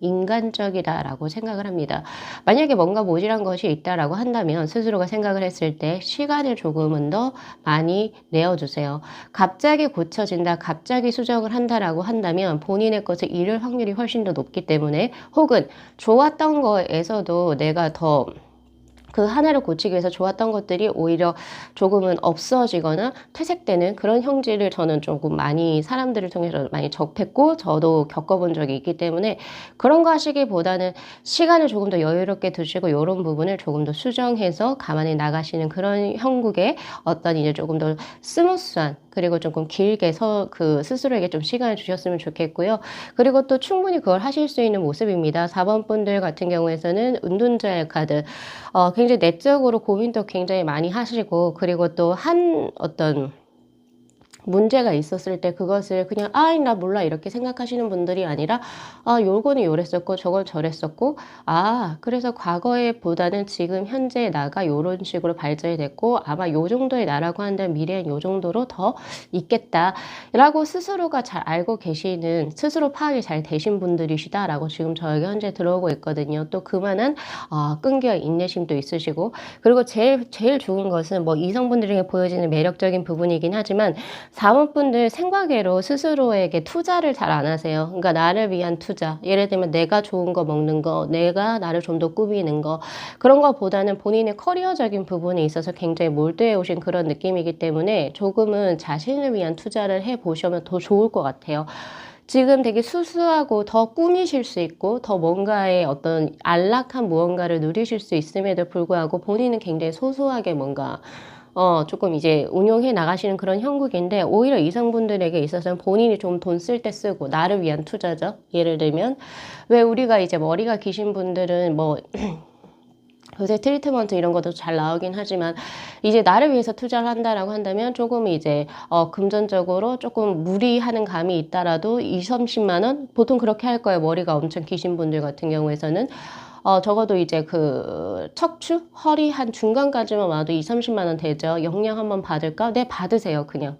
인간적이다라고 생각을 합니다. 만약에 뭔가 모질한 것이 있다라고 한다면 스스로가 생각을 했을 때 시간을 조금은 더 많이 내어주세요. 갑자기 고쳐진다, 갑자기 수정을 한다라고 한다면 본인의 것을 잃을 확률이 훨씬 더 높기 때문에 혹은 좋았던 거에서도 내가 더 그 하나를 고치기 위해서 좋았던 것들이 오히려 조금은 없어지거나 퇴색되는 그런 형질을 저는 조금 많이 사람들을 통해서 많이 접했고 저도 겪어본 적이 있기 때문에 그런 거 하시기보다는 시간을 조금 더 여유롭게 두시고 이런 부분을 조금 더 수정해서 감안해 나가시는 그런 형국의 어떤 이제 조금 더 스무스한 그리고 조금 길게 그 스스로에게 좀 시간을 주셨으면 좋겠고요. 그리고 또 충분히 그걸 하실 수 있는 모습입니다. 4번 분들 같은 경우에서는 은둔자의 카드. 굉장히 내적으로 고민도 굉장히 많이 하시고 그리고 또 어떤 문제가 있었을 때 그것을 그냥 나 몰라 이렇게 생각하시는 분들이 아니라 요거는 요랬었고 저건 저랬었고 그래서 과거에 보다는 지금 현재 나가 요런 식으로 발전이 됐고 아마 요 정도의 나라고 한다면 미래엔 요 정도로 더 있겠다라고 스스로가 잘 알고 계시는 스스로 파악이 잘 되신 분들이시다라고 지금 저에게 현재 들어오고 있거든요. 또 그만한 끈기와 인내심도 있으시고 그리고 제일 좋은 것은 뭐 이성분들에게 보여지는 매력적인 부분이긴 하지만 4번 분들 생각외로 스스로에게 투자를 잘 안 하세요. 그러니까 나를 위한 투자. 예를 들면 내가 좋은 거 먹는 거, 내가 나를 좀 더 꾸미는 거. 그런 거보다는 본인의 커리어적인 부분에 있어서 굉장히 몰두해 오신 그런 느낌이기 때문에 조금은 자신을 위한 투자를 해보시면 더 좋을 것 같아요. 지금 되게 수수하고 더 꾸미실 수 있고 더 뭔가의 어떤 안락한 무언가를 누리실 수 있음에도 불구하고 본인은 굉장히 소소하게 뭔가 조금 이제 운용해 나가시는 그런 형국인데 오히려 이성분들에게 있어서는 본인이 좀 돈 쓸 때 쓰고 나를 위한 투자죠. 예를 들면 왜 우리가 이제 머리가 기신 분들은 뭐 요새 트리트먼트 이런 것도 잘 나오긴 하지만 이제 나를 위해서 투자를 한다라고 한다면 조금 이제 금전적으로 조금 무리하는 감이 있다라도 20-30만 원 보통 그렇게 할 거예요. 머리가 엄청 기신 분들 같은 경우에서는 적어도 이제 그 척추, 허리 한 중간까지만 와도 20-30만 원 되죠. 영양 한번 받을까? 네, 받으세요, 그냥.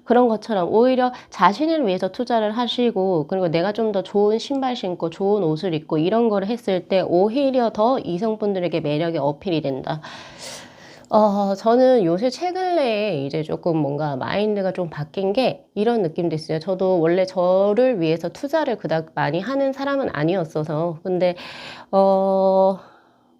그런 것처럼 오히려 자신을 위해서 투자를 하시고 그리고 내가 좀 더 좋은 신발 신고 좋은 옷을 입고 이런 거를 했을 때 오히려 더 이성분들에게 매력이 어필이 된다. 저는 요새 최근에 이제 조금 뭔가 마인드가 좀 바뀐 게 이런 느낌도 있어요. 저도 원래 저를 위해서 투자를 그닥 많이 하는 사람은 아니었어서 근데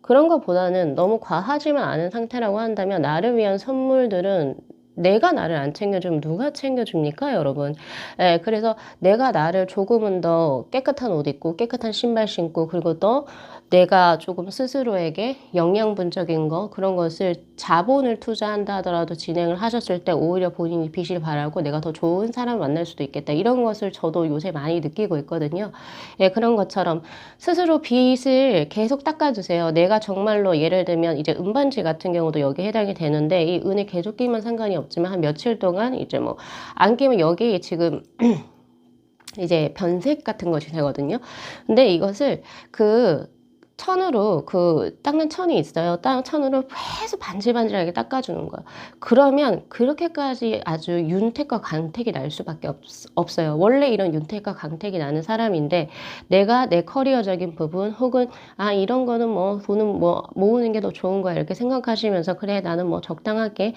그런 것보다는 너무 과하지만 않은 상태라고 한다면 나를 위한 선물들은 내가 나를 안 챙겨주면 누가 챙겨줍니까, 여러분? 예, 그래서 내가 나를 조금은 더 깨끗한 옷 입고 깨끗한 신발 신고 그리고 또 내가 조금 스스로에게 영양분적인 거 그런 것을 자본을 투자한다 하더라도 진행을 하셨을 때 오히려 본인이 빚을 발하고 내가 더 좋은 사람 만날 수도 있겠다. 이런 것을 저도 요새 많이 느끼고 있거든요. 예, 그런 것처럼 스스로 빚을 계속 닦아주세요. 내가 정말로 예를 들면 이제 은반지 같은 경우도 여기에 해당이 되는데 이 은을 계속 끼면 상관이 없지만 한 며칠 동안 이제 뭐 안 끼면 여기 지금 이제 변색 같은 것이 되거든요. 근데 이것을 그 천으로 닦는 천이 있어요. 천으로 계속 반질반질하게 닦아주는 거예요. 그러면 그렇게까지 아주 윤택과 강택이 날 수밖에 없어요. 원래 이런 윤택과 강택이 나는 사람인데 내가 내 커리어적인 부분 혹은 이런 거는 뭐 돈은 뭐 모으는 게 더 좋은 거야 이렇게 생각하시면서 그래 나는 뭐 적당하게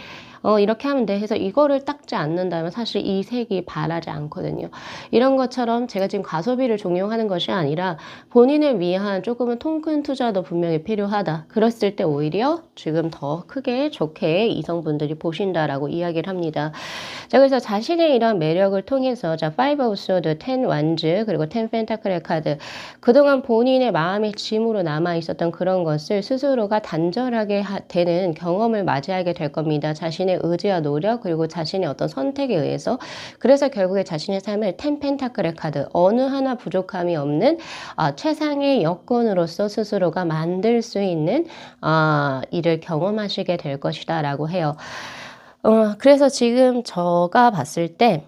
이렇게 하면 돼 해서 이거를 닦지 않는다면 사실 이 색이 바라지 않거든요. 이런 것처럼 제가 지금 가소비를 종용하는 것이 아니라 본인을 위한 조금은 통 큰 투자도 분명히 필요하다. 그랬을 때 오히려 지금 더 크게 좋게 이성분들이 보신다라고 이야기를 합니다. 자, 그래서 자신의 이런 매력을 통해서 자, 5 of Swords, 10 Wands, 그리고 10 Pentacle의 카드 그동안 본인의 마음의 짐으로 남아 있었던 그런 것을 스스로가 단절하게 되는 경험을 맞이하게 될 겁니다. 자신의 의지와 노력 그리고 자신의 어떤 선택에 의해서 그래서 결국에 자신의 삶을 10 Pentacle의 카드 어느 하나 부족함이 없는 최상의 여건으로서 스스로가 만들 수 있는 일을 경험하시게 될 것이다 라고 해요. 그래서 지금 제가 봤을 때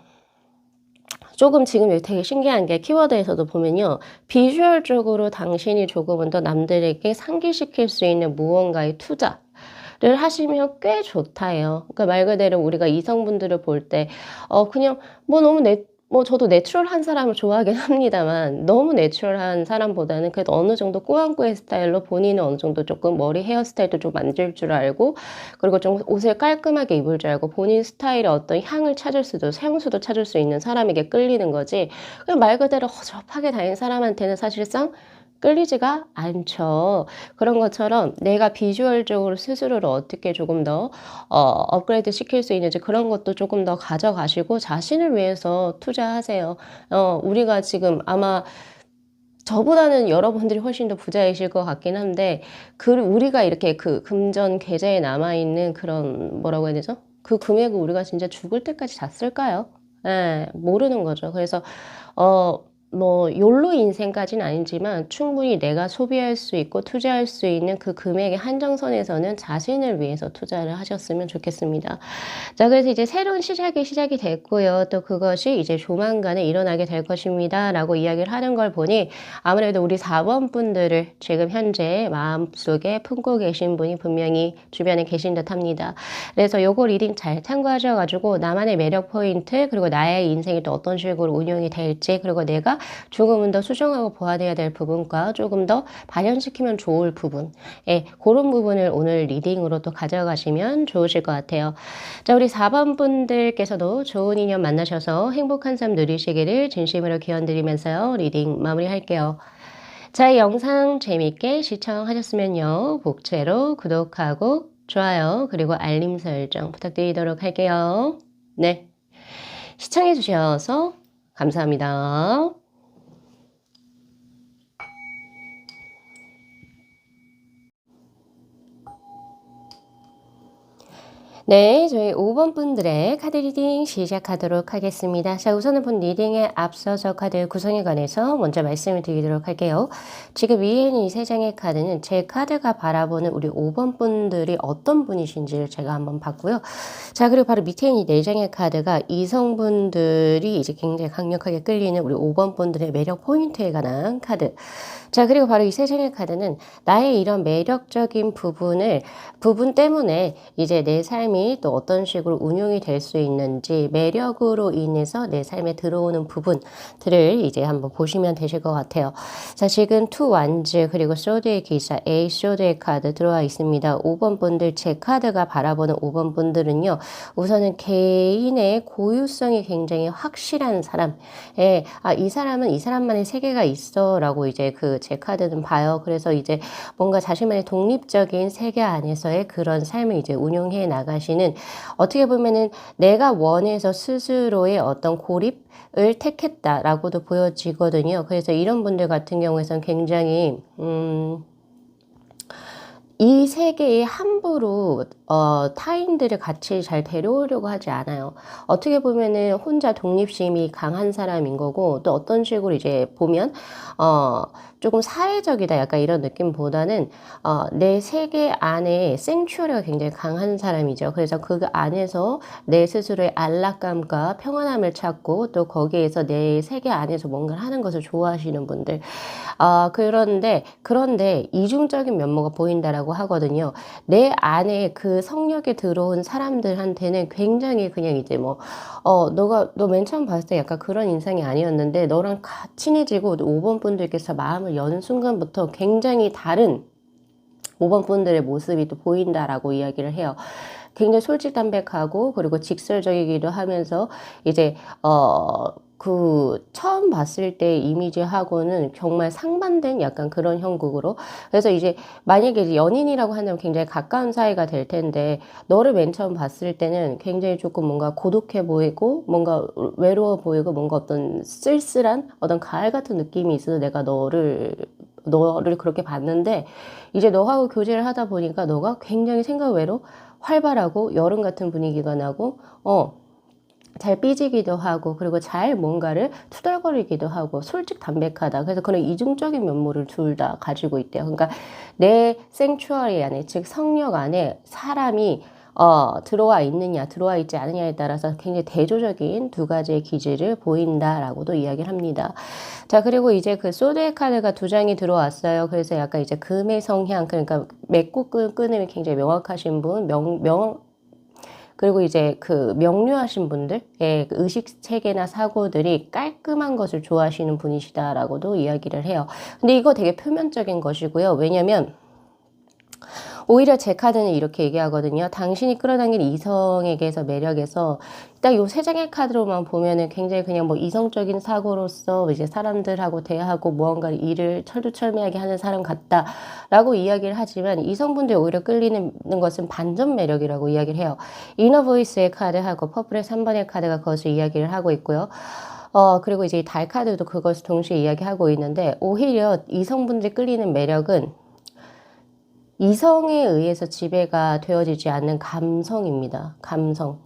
조금 지금 되게 신기한 게 키워드에서도 보면요. 비주얼적으로 당신이 조금은 더 남들에게 상기시킬 수 있는 무언가의 투자를 하시면 꽤 좋다예요. 그러니까 말 그대로 우리가 이성분들을 볼 때 그냥 뭐 너무 저도 내추럴한 사람을 좋아하긴 합니다만 너무 내추럴한 사람보다는 그래도 어느 정도 꾸안꾸의 스타일로 본인은 어느 정도 조금 머리 헤어스타일도 좀 만질 줄 알고 그리고 좀 옷을 깔끔하게 입을 줄 알고 본인 스타일의 어떤 향을 찾을 수도 향수도 찾을 수 있는 사람에게 끌리는 거지 그냥 말 그대로 허접하게 다니는 사람한테는 사실상 끌리지가 않죠. 그런 것처럼 내가 비주얼적으로 스스로를 어떻게 조금 더 업그레이드 시킬 수 있는지 그런 것도 조금 더 가져가시고 자신을 위해서 투자하세요. 우리가 지금 아마 저보다는 여러분들이 훨씬 더 부자이실 것 같긴 한데 우리가 이렇게 그 금전 계좌에 남아있는 그런 뭐라고 해야 되죠? 그 금액을 우리가 진짜 죽을 때까지 다 쓸까요? 예, 모르는 거죠. 그래서 뭐 욜로 인생까지는 아니지만 충분히 내가 소비할 수 있고 투자할 수 있는 그 금액의 한정선에서는 자신을 위해서 투자를 하셨으면 좋겠습니다. 자, 그래서 이제 새로운 시작이 됐고요. 또 그것이 이제 조만간에 일어나게 될 것입니다. 라고 이야기를 하는 걸 보니 아무래도 우리 4번 분들을 지금 현재 마음속에 품고 계신 분이 분명히 주변에 계신 듯 합니다. 그래서 요거 리딩 잘 참고하셔가지고 나만의 매력 포인트 그리고 나의 인생이 또 어떤 식으로 운영이 될지 그리고 내가 조금은 더 수정하고 보완해야 될 부분과 조금 더 발현시키면 좋을 부분 그런 부분을 오늘 리딩으로 또 가져가시면 좋으실 것 같아요. 자, 우리 4번 분들께서도 좋은 인연 만나셔서 행복한 삶 누리시기를 진심으로 기원드리면서요. 리딩 마무리할게요. 자, 이 영상 재미있게 시청하셨으면요. 복채로 구독하고 좋아요 그리고 알림 설정 부탁드리도록 할게요. 네, 시청해주셔서 감사합니다. 네, 저희 5번 분들의 카드 리딩 시작하도록 하겠습니다. 자, 우선은 본 리딩에 앞서서 카드 구성에 관해서 먼저 말씀을 드리도록 할게요. 지금 위에 있는 이 세 장의 카드는 제 카드가 바라보는 우리 5번 분들이 어떤 분이신지를 제가 한번 봤고요. 자, 그리고 바로 밑에 있는 이 네 장의 카드가 이성분들이 이제 굉장히 강력하게 끌리는 우리 5번 분들의 매력 포인트에 관한 카드. 자, 그리고 바로 이 세 장의 카드는 나의 이런 매력적인 부분 때문에 이제 내 삶이 또 어떤 식으로 운용이 될 수 있는지 매력으로 인해서 내 삶에 들어오는 부분들을 이제 한번 보시면 되실 것 같아요. 자, 지금 투 완즈 그리고 소드의 기사 A 소드의 카드 들어와 있습니다. 5번 분들 제 카드가 바라보는 5번 분들은요. 우선은 개인의 고유성이 굉장히 확실한 사람. 이 사람은 이 사람만의 세계가 있어 라고 이제 제 카드는 봐요. 그래서 이제 뭔가 자신만의 독립적인 세계 안에서의 그런 삶을 이제 운용해 나가시 자신은 어떻게 보면은 내가 원해서 스스로의 어떤 고립을 택했다라고도 보여지거든요. 그래서 이런 분들 같은 경우에선 굉장히 이 세계에 함부로 타인들을 같이 잘 데려오려고 하지 않아요. 어떻게 보면은 혼자 독립심이 강한 사람인 거고, 또 어떤 식으로 이제 보면 어 조금 사회적이다 약간 이런 느낌보다는 내 세계 안에 생츄어리가 굉장히 강한 사람이죠. 그래서 그 안에서 내 스스로의 안락감과 평안함을 찾고, 또 거기에서 내 세계 안에서 뭔가를 하는 것을 좋아하시는 분들. 그런데 이중적인 면모가 보인다라고 하거든요. 내 안에 그 성역에 들어온 사람들한테는 굉장히 그냥 이제 뭐, 너 맨 처음 봤을 때 약간 그런 인상이 아니었는데, 너랑 친해지고 5번 분들께서 마음을 여는 순간부터 굉장히 다른 5번 분들의 모습이 또 보인다라고 이야기를 해요. 굉장히 솔직담백하고, 그리고 직설적이기도 하면서 이제 처음 봤을 때 이미지하고는 정말 상반된 약간 그런 형국으로. 그래서 이제 만약에 이제 연인이라고 한다면 굉장히 가까운 사이가 될 텐데, 너를 맨 처음 봤을 때는 굉장히 조금 뭔가 고독해 보이고, 뭔가 외로워 보이고, 뭔가 어떤 쓸쓸한 어떤 가을 같은 느낌이 있어서 내가 너를 그렇게 봤는데, 이제 너하고 교제를 하다 보니까 너가 굉장히 생각 외로 활발하고 여름 같은 분위기가 나고, 잘 삐지기도 하고, 그리고 잘 뭔가를 투덜거리기도 하고, 솔직 담백하다. 그래서 그런 이중적인 면모를 둘 다 가지고 있대요. 그러니까 내 생추어리 안에, 즉 성역 안에 사람이 들어와 있느냐, 들어와 있지 않느냐에 따라서 굉장히 대조적인 두 가지의 기질을 보인다라고도 이야기를 합니다. 자, 그리고 이제 그 소드의 카드가 두 장이 들어왔어요. 그래서 약간 이제 금의 성향, 그러니까 맺고 끊음이 굉장히 명확하신 분, 그리고 이제 그 명료하신 분들의 그 의식 체계나 사고들이 깔끔한 것을 좋아하시는 분이시다라고도 이야기를 해요. 근데 이거 되게 표면적인 것이고요. 왜냐면 오히려 제 카드는 이렇게 얘기하거든요. 당신이 끌어당긴 이성에게서 매력에서 딱 요 세 장의 카드로만 보면은 굉장히 그냥 뭐 이성적인 사고로서 이제 사람들하고 대하고 무언가 일을 철두철미하게 하는 사람 같다라고 이야기를 하지만, 이성분들이 오히려 끌리는 것은 반전 매력이라고 이야기를 해요. 이너 보이스의 카드하고 퍼플의 3번의 카드가 그것을 이야기를 하고 있고요. 그리고 이제 달 카드도 그것을 동시에 이야기하고 있는데, 오히려 이성분들이 끌리는 매력은 이성에 의해서 지배가 되어지지 않는 감성입니다. 감성.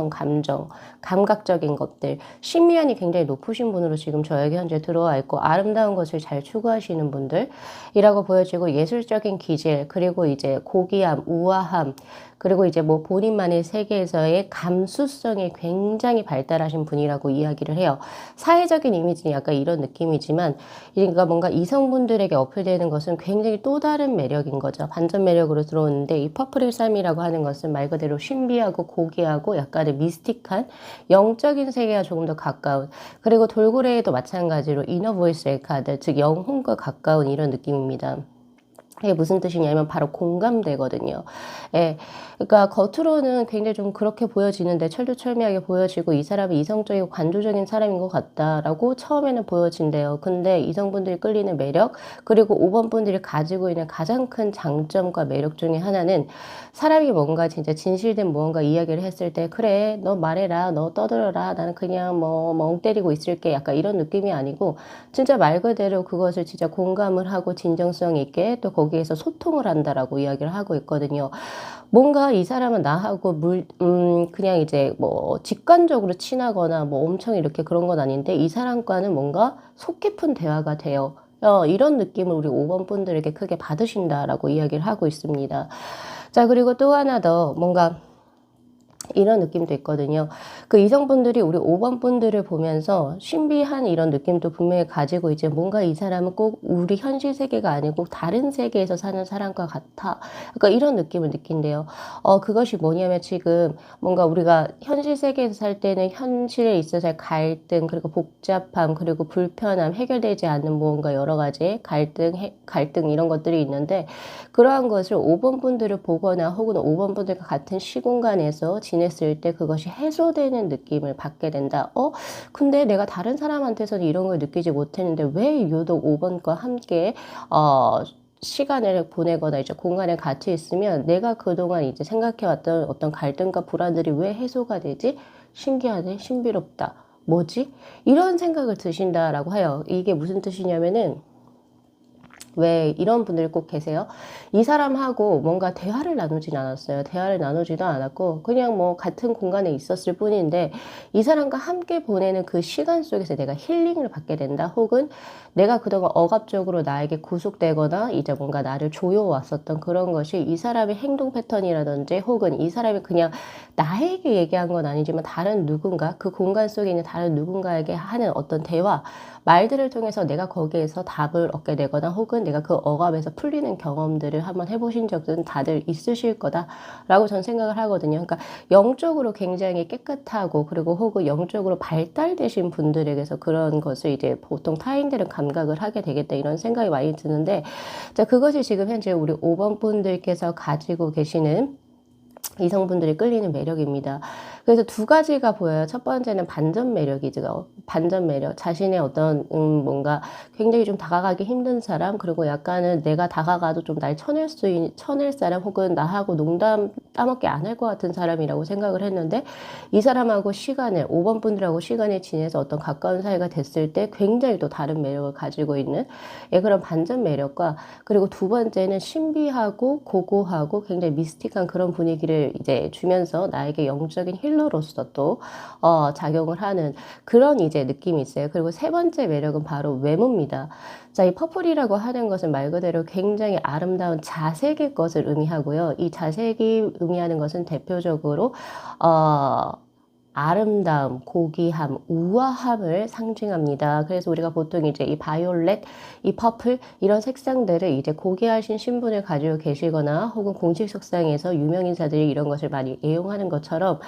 감정. 감각적인 것들. 심미안이 굉장히 높으신 분으로 지금 저에게 현재 들어와 있고, 아름다운 것을 잘 추구하시는 분들이라고 보여지고, 예술적인 기질, 그리고 이제 고귀함, 우아함, 그리고 이제 뭐 본인만의 세계에서의 감수성이 굉장히 발달하신 분이라고 이야기를 해요. 사회적인 이미지는 약간 이런 느낌이지만, 그러니까 뭔가 이성분들에게 어필되는 것은 굉장히 또 다른 매력인 거죠. 반전 매력으로 들어오는데, 이 퍼플의 삶이라고 하는 것은 말 그대로 신비하고 고귀하고 약간의 미스틱한 영적인 세계와 조금 더 가까운, 그리고 돌고래에도 마찬가지로 이너 보이스의 카드, 즉 영혼과 가까운 이런 느낌입니다. 이게 무슨 뜻이냐면 바로 공감되거든요. 예. 그러니까 겉으로는 굉장히 좀 그렇게 보여지는데, 철두철미하게 보여지고 이 사람이 이성적이고 관조적인 사람인 것 같다라고 처음에는 보여진대요. 근데 이성분들이 끌리는 매력, 그리고 5번 분들이 가지고 있는 가장 큰 장점과 매력 중에 하나는, 사람이 뭔가 진짜 진실된 무언가 이야기를 했을 때, 그래 너 말해라, 너 떠들어라, 나는 그냥 뭐 멍 때리고 있을게, 약간 이런 느낌이 아니고, 진짜 말 그대로 그것을 진짜 공감을 하고 진정성 있게 또 거기에서 소통을 한다라고 이야기를 하고 있거든요. 뭔가 이 사람은 나하고 그냥 이제 뭐 직관적으로 친하거나 뭐 엄청 이렇게 그런 건 아닌데, 이 사람과는 뭔가 속 깊은 대화가 돼요. 이런 느낌을 우리 5번 분들에게 크게 받으신다라고 이야기를 하고 있습니다. 자, 그리고 또 하나 더 뭔가 이런 느낌도 있거든요. 그 이성분들이 우리 5번 분들을 보면서 신비한 이런 느낌도 분명히 가지고, 이제 뭔가 이 사람은 꼭 우리 현실 세계가 아니고 다른 세계에서 사는 사람과 같아. 그러니까 이런 느낌을 느낀대요. 그것이 뭐냐면, 지금 뭔가 우리가 현실 세계에서 살 때는 현실에 있어서의 갈등, 그리고 복잡함, 그리고 불편함, 해결되지 않는 무언가 여러 가지 갈등 이런 것들이 있는데, 그러한 것을 5번 분들을 보거나 혹은 5번 분들과 같은 시공간에서 지냈을 때 그것이 해소되는 느낌을 받게 된다. 근데 내가 다른 사람한테서는 이런 걸 느끼지 못했는데 왜 유독 5번과 함께 시간을 보내거나 이제 공간에 같이 있으면 내가 그동안 이제 생각해왔던 어떤 갈등과 불안들이 왜 해소가 되지? 신기하네, 신비롭다. 뭐지? 이런 생각을 드신다라고 해요. 이게 무슨 뜻이냐면은 왜 이런 분들이 꼭 계세요. 이 사람하고 뭔가 대화를 나누진 않았어요. 대화를 나누지도 않았고 그냥 뭐 같은 공간에 있었을 뿐인데 이 사람과 함께 보내는 그 시간 속에서 내가 힐링을 받게 된다. 혹은 내가 그동안 억압적으로 나에게 구속되거나 이제 뭔가 나를 조여왔었던 그런 것이 이 사람의 행동 패턴이라든지 혹은 이 사람이 그냥 나에게 얘기한 건 아니지만 다른 누군가, 그 공간 속에 있는 다른 누군가에게 하는 어떤 대화, 말들을 통해서 내가 거기에서 답을 얻게 되거나 혹은 내가 그 억압에서 풀리는 경험들을 한번 해보신 적은 다들 있으실 거다라고 전 생각을 하거든요. 그러니까 영적으로 굉장히 깨끗하고 그리고 혹은 영적으로 발달되신 분들에게서 그런 것을 이제 보통 타인들은 감각을 하게 되겠다 이런 생각이 많이 드는데, 자, 그것이 지금 현재 우리 5번 분들께서 가지고 계시는 이성분들이 끌리는 매력입니다. 그래서 두 가지가 보여요. 첫 번째는 반전 매력이죠. 반전 매력. 자신의 어떤 뭔가 굉장히 좀 다가가기 힘든 사람, 그리고 약간은 내가 다가가도 좀 날 쳐낼 사람, 혹은 나하고 농담 따먹게 안 할 것 같은 사람이라고 생각을 했는데 이 사람하고 시간을 5번 분들하고 시간을 지내서 어떤 가까운 사이가 됐을 때 굉장히 또 다른 매력을 가지고 있는, 예, 그런 반전 매력과, 그리고 두 번째는 신비하고 고고하고 굉장히 미스틱한 그런 분위기를 이제 주면서 나에게 영적인 힐러로서 또 작용을 하는 그런 이제 느낌이 있어요. 그리고 세 번째 매력은 바로 외모입니다. 자, 이 퍼플이라고 하는 것은 말 그대로 굉장히 아름다운 자색의 것을 의미하고요. 이 자색이 의미하는 것은 대표적으로 아름다움, 고귀함, 우아함을 상징합니다. 그래서 우리가 보통 이제 이 바이올렛, 이 퍼플 이런 색상들을 이제 고귀하신 신분을 가지고 계시거나 혹은 공식 석상에서 유명인사들이 이런 것을 많이 애용하는 것처럼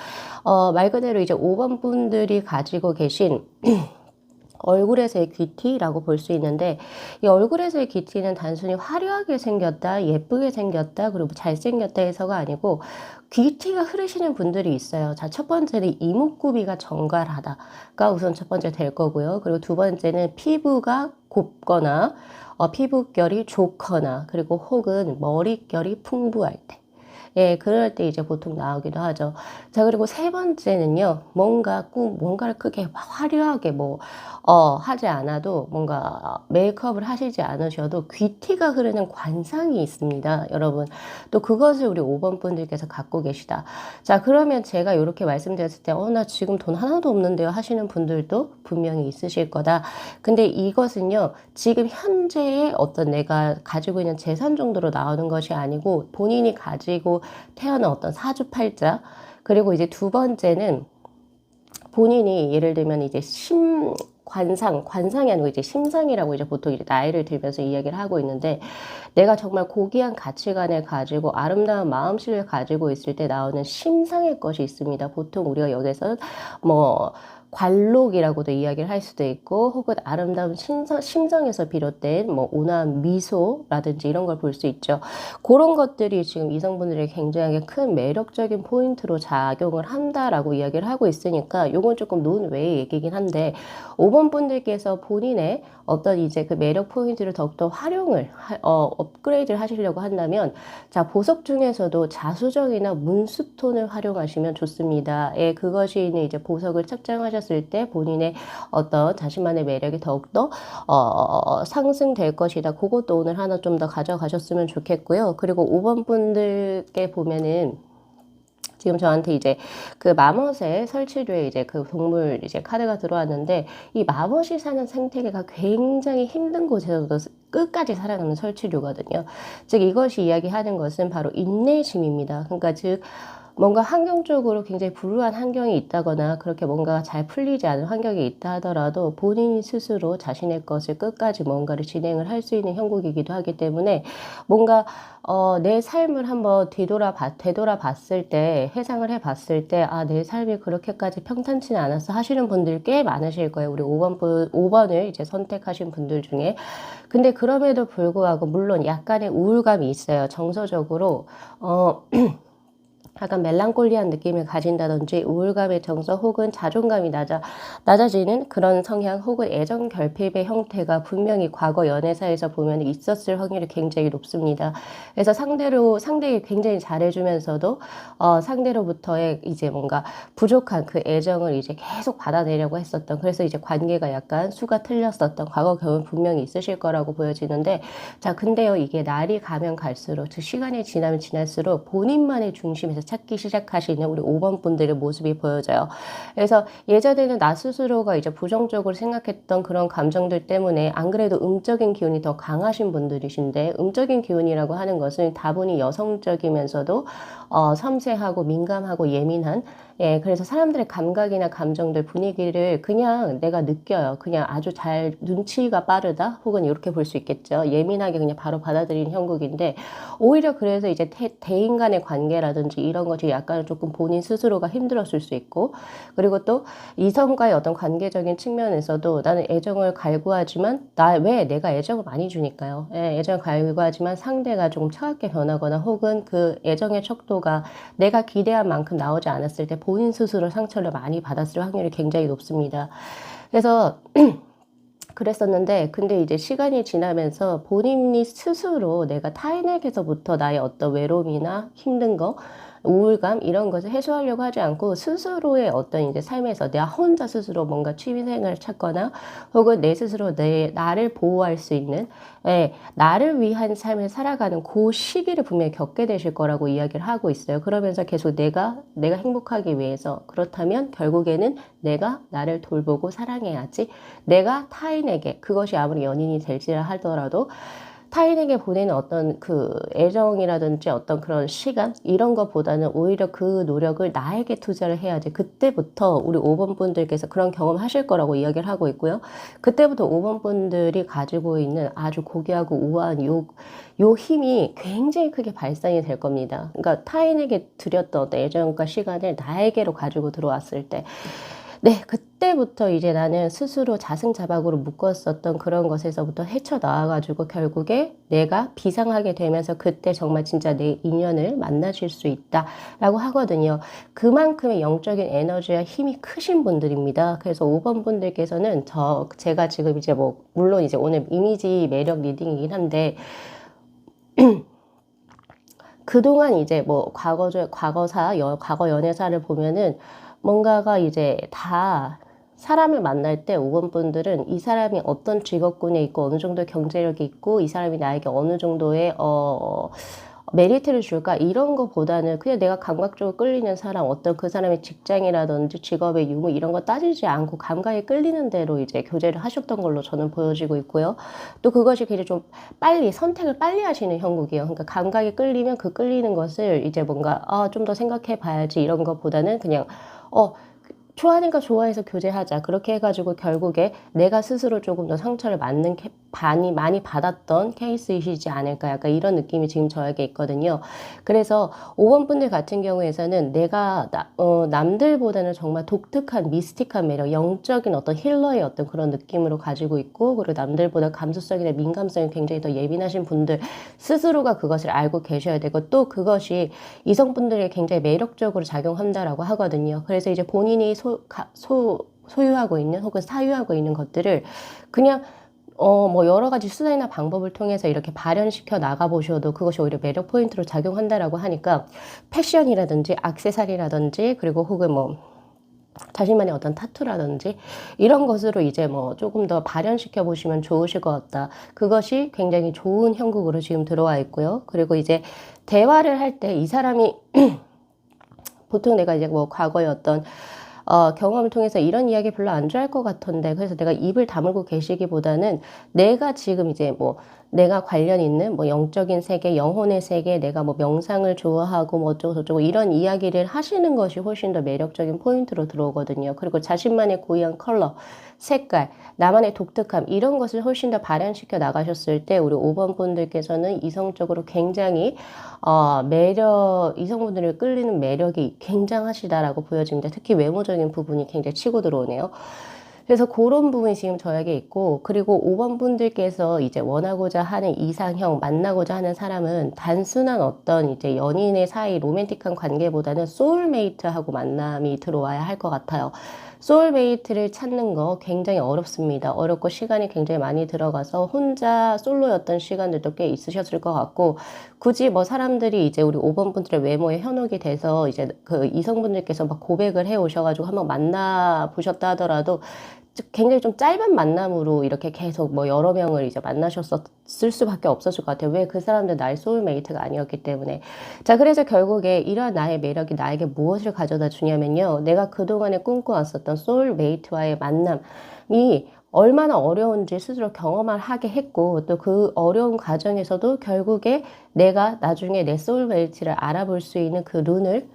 말 그대로 이제 5번 분들이 가지고 계신 얼굴에서의 귀티라고 볼 수 있는데, 이 얼굴에서의 귀티는 단순히 화려하게 생겼다, 예쁘게 생겼다, 그리고 잘생겼다 해서가 아니고 귀티가 흐르시는 분들이 있어요. 자, 첫 번째는 이목구비가 정갈하다가 우선 첫 번째 될 거고요. 그리고 두 번째는 피부가 곱거나 피부결이 좋거나, 그리고 혹은 머릿결이 풍부할 때, 예, 그럴 때 이제 보통 나오기도 하죠. 자, 그리고 세 번째는요, 뭔가 꼭 뭔가를 크게 화려하게 하지 않아도 뭔가 메이크업을 하시지 않으셔도 귀티가 흐르는 관상이 있습니다. 여러분. 또 그것을 우리 5번 분들께서 갖고 계시다. 자, 그러면 제가 이렇게 말씀드렸을 때, 나 지금 돈 하나도 없는데요 하시는 분들도 분명히 있으실 거다. 근데 이것은요, 지금 현재의 어떤 내가 가지고 있는 재산 정도로 나오는 것이 아니고 본인이 가지고 태어난 어떤 사주팔자, 그리고 이제 두 번째는 본인이 예를 들면 이제 관상이 아니고 이제 심상이라고 이제 보통 이제 나이를 들면서 이야기를 하고 있는데, 내가 정말 고귀한 가치관을 가지고 아름다운 마음씨를 가지고 있을 때 나오는 심상의 것이 있습니다. 보통 우리가 여기서 관록이라고도 이야기를 할 수도 있고, 혹은 아름다운 심성에서 비롯된 온화한 미소라든지 이런 걸 볼 수 있죠. 그런 것들이 지금 이성분들이 굉장히 큰 매력적인 포인트로 작용을 한다라고 이야기를 하고 있으니까 요건 조금 논외의 얘기긴 한데, 5번 분들께서 본인의 어떤 이제 그 매력 포인트를 더욱더 활용을 업그레이드를 하시려고 한다면, 자, 보석 중에서도 자수정이나 문수톤을 활용하시면 좋습니다. 예, 그것이 이제 보석을 착장하셨을 때 본인의 어떤 자신만의 매력이 더욱더 상승될 것이다. 그것도 오늘 하나 좀 더 가져가셨으면 좋겠고요. 그리고 5번 분들께 보면은 지금 저한테 이제 그 마멋의 설치류에 이제 그 동물 이제 카드가 들어왔는데, 이 마멋이 사는 생태계가 굉장히 힘든 곳에서도 끝까지 살아가는 설치류거든요. 즉 이것이 이야기하는 것은 바로 인내심입니다. 그러니까 즉 뭔가 환경적으로 굉장히 불우한 환경이 있다거나 그렇게 뭔가 잘 풀리지 않은 환경이 있다 하더라도 본인이 스스로 자신의 것을 끝까지 뭔가를 진행을 할 수 있는 형국이기도 하기 때문에, 뭔가 내 삶을 한번 되돌아봤을 때, 회상을 해봤을 때, 내 삶이 그렇게까지 평탄치는 않았어 하시는 분들 꽤 많으실 거예요. 우리 5번을 이제 선택하신 분들 중에. 근데 그럼에도 불구하고 물론 약간의 우울감이 있어요. 정서적으로 약간 멜랑콜리한 느낌을 가진다든지 우울감의 정서 혹은 자존감이 낮아지는 그런 성향 혹은 애정 결핍의 형태가 분명히 과거 연애사에서 보면 있었을 확률이 굉장히 높습니다. 그래서 상대에게 굉장히 잘해주면서도 상대로부터의 이제 뭔가 부족한 그 애정을 이제 계속 받아내려고 했었던, 그래서 이제 관계가 약간 수가 틀렸었던 과거 경험 분명히 있으실 거라고 보여지는데, 자, 근데요, 이게 날이 가면 갈수록, 즉 시간이 지나면 지날수록 본인만의 중심에서 찾기 시작하시는 우리 5번 분들의 모습이 보여져요. 그래서 예전에는 나 스스로가 이제 부정적으로 생각했던 그런 감정들 때문에 안 그래도 음적인 기운이 더 강하신 분들이신데, 음적인 기운이라고 하는 것은 다분히 여성적이면서도 섬세하고 민감하고 예민한, 예, 그래서 사람들의 감각이나 감정들, 분위기를 그냥 내가 느껴요. 그냥 아주 잘 눈치가 빠르다? 혹은 이렇게 볼 수 있겠죠. 예민하게 그냥 바로 받아들이는 형국인데, 오히려 그래서 이제 대인 간의 관계라든지 이런 것이 약간 조금 본인 스스로가 힘들었을 수 있고, 그리고 또 이성과의 어떤 관계적인 측면에서도 나는 애정을 갈구하지만, 왜 내가 애정을 많이 주니까요. 예, 애정을 갈구하지만 상대가 조금 차갑게 변하거나 혹은 그 애정의 척도가 내가 기대한 만큼 나오지 않았을 때 본인 스스로 상처를 많이 받았을 확률이 굉장히 높습니다. 그래서 그랬었는데, 근데 이제 시간이 지나면서 본인이 스스로 내가 타인에게서부터 나의 어떤 외로움이나 힘든 거, 우울감 이런 것을 해소하려고 하지 않고 스스로의 어떤 이제 삶에서 내가 혼자 스스로 뭔가 취미생활을 찾거나 혹은 내 스스로 나를 보호할 수 있는, 예, 나를 위한 삶을 살아가는 그 시기를 분명히 겪게 되실 거라고 이야기를 하고 있어요. 그러면서 계속 내가 행복하기 위해서, 그렇다면 결국에는 내가 나를 돌보고 사랑해야지. 내가 타인에게, 그것이 아무리 연인이 될지라 하더라도 타인에게 보내는 어떤 그 애정이라든지 어떤 그런 시간 이런 것보다는 오히려 그 노력을 나에게 투자를 해야지. 그때부터 우리 5번 분들께서 그런 경험 하실 거라고 이야기를 하고 있고요. 그때부터 5번 분들이 가지고 있는 아주 고귀하고 우아한 요 힘이 굉장히 크게 발산이 될 겁니다. 그러니까 타인에게 드렸던 어떤 애정과 시간을 나에게로 가지고 들어왔을 때, 네, 그때부터 이제 나는 스스로 자승자박으로 묶었었던 그런 것에서부터 헤쳐나와가지고 결국에 내가 비상하게 되면서 그때 정말 진짜 내 인연을 만나실 수 있다라고 하거든요. 그만큼의 영적인 에너지와 힘이 크신 분들입니다. 그래서 5번 분들께서는 제가 지금 이제 뭐, 물론 이제 오늘 이미지 매력 리딩이긴 한데, 그동안 이제 뭐 과거 연애사를 보면은 뭔가가 이제 다 사람을 만날 때 5번 분들은 이 사람이 어떤 직업군에 있고 어느 정도의 경제력이 있고 이 사람이 나에게 어느 정도의 메리트를 줄까 이런 거보다는 그냥 내가 감각적으로 끌리는 사람, 어떤 그 사람의 직장이라든지 직업의 유무 이런 거 따지지 않고 감각에 끌리는 대로 이제 교제를 하셨던 걸로 저는 보여지고 있고요. 또 그것이 굉장히 좀 선택을 빨리 하시는 형국이에요. 그러니까 감각에 끌리면 그 끌리는 것을 이제 뭔가 좀 더 생각해 봐야지 이런 것보다는 그냥 좋아하니까 좋아해서 교제하자. 그렇게 해가지고 결국에 내가 스스로 조금 더 상처를 많이 받았던 케이스이시지 않을까. 약간 이런 느낌이 지금 저에게 있거든요. 그래서 5번 분들 같은 경우에서는 내가 남들보다는 정말 독특한 미스틱한 매력, 영적인 어떤 힐러의 어떤 그런 느낌으로 가지고 있고, 그리고 남들보다 감수성이나 민감성이 굉장히 더 예민하신 분들 스스로가 그것을 알고 계셔야 되고, 또 그것이 이성분들에게 굉장히 매력적으로 작용한다라고 하거든요. 그래서 이제 본인이 소유하고 있는 혹은 사유하고 있는 것들을 그냥 뭐 여러 가지 수단이나 방법을 통해서 이렇게 발현시켜 나가보셔도 그것이 오히려 매력 포인트로 작용한다라고 하니까 패션이라든지 액세서리라든지 그리고 혹은 뭐 자신만의 어떤 타투라든지 이런 것으로 이제 뭐 조금 더 발현시켜 보시면 좋으실 것 같다. 그것이 굉장히 좋은 형국으로 지금 들어와 있고요. 그리고 이제 대화를 할 때 이 사람이 보통 내가 이제 뭐 과거의 어떤 경험을 통해서 이런 이야기 별로 안 좋아할 것 같은데, 그래서 내가 입을 다물고 계시기보다는 내가 지금 이제 뭐 내가 관련 있는 뭐 영적인 세계, 영혼의 세계, 내가 뭐 명상을 좋아하고 뭐 어쩌고 저쩌고 이런 이야기를 하시는 것이 훨씬 더 매력적인 포인트로 들어오거든요. 그리고 자신만의 고유한 컬러, 색깔, 나만의 독특함 이런 것을 훨씬 더 발현시켜 나가셨을 때 우리 5번 분들께서는 이성적으로 굉장히 이성분들을 끌리는 매력이 굉장하시다라고 보여집니다. 특히 외모적인 부분이 굉장히 치고 들어오네요. 그래서 그런 부분이 지금 저에게 있고, 그리고 5번 분들께서 이제 원하고자 하는 이상형, 만나고자 하는 사람은 단순한 어떤 이제 연인의 사이 로맨틱한 관계보다는 소울메이트하고 만남이 들어와야 할 것 같아요. 소울메이트를 찾는 거 굉장히 어렵습니다. 어렵고 시간이 굉장히 많이 들어가서 혼자 솔로였던 시간들도 꽤 있으셨을 것 같고, 굳이 뭐 사람들이 이제 우리 5번 분들의 외모에 현혹이 돼서 이제 그 이성분들께서 막 고백을 해 오셔가지고 한번 만나 보셨다 하더라도 굉장히 좀 짧은 만남으로 이렇게 계속 뭐 여러 명을 이제 만나셨을 수밖에 없었을 것 같아요. 왜? 그 사람들 나의 소울메이트가 아니었기 때문에. 자, 그래서 결국에 이러한 나의 매력이 나에게 무엇을 가져다 주냐면요. 내가 그동안에 꿈꿔왔었던 소울메이트와의 만남이 얼마나 어려운지 스스로 경험을 하게 했고, 또 그 어려운 과정에서도 결국에 내가 나중에 내 소울메이트를 알아볼 수 있는 그 눈을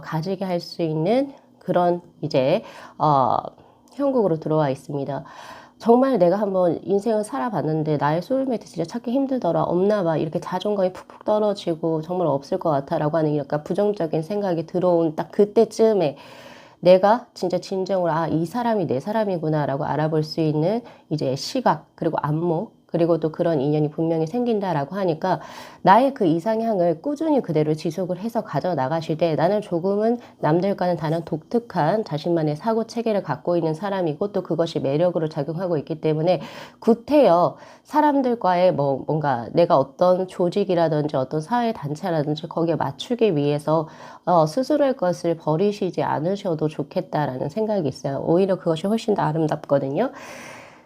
가지게 할 수 있는 그런 이제 형국으로 들어와 있습니다. 정말 내가 한번 인생을 살아봤는데 나의 소울메이트 진짜 찾기 힘들더라, 없나 봐, 이렇게 자존감이 푹푹 떨어지고 정말 없을 것 같아 라고 하는 약간 부정적인 생각이 들어온 딱 그때쯤에 내가 진짜 진정으로 이 사람이 내 사람이구나 라고 알아볼 수 있는 이제 시각, 그리고 안목, 그리고 또 그런 인연이 분명히 생긴다라고 하니까 나의 그 이상향을 꾸준히 그대로 지속을 해서 가져나가실 때 나는 조금은 남들과는 다른 독특한 자신만의 사고 체계를 갖고 있는 사람이고, 또 그것이 매력으로 작용하고 있기 때문에 구태여 사람들과의 뭔가 내가 어떤 조직이라든지 어떤 사회 단체라든지 거기에 맞추기 위해서 스스로의 것을 버리시지 않으셔도 좋겠다라는 생각이 있어요. 오히려 그것이 훨씬 더 아름답거든요.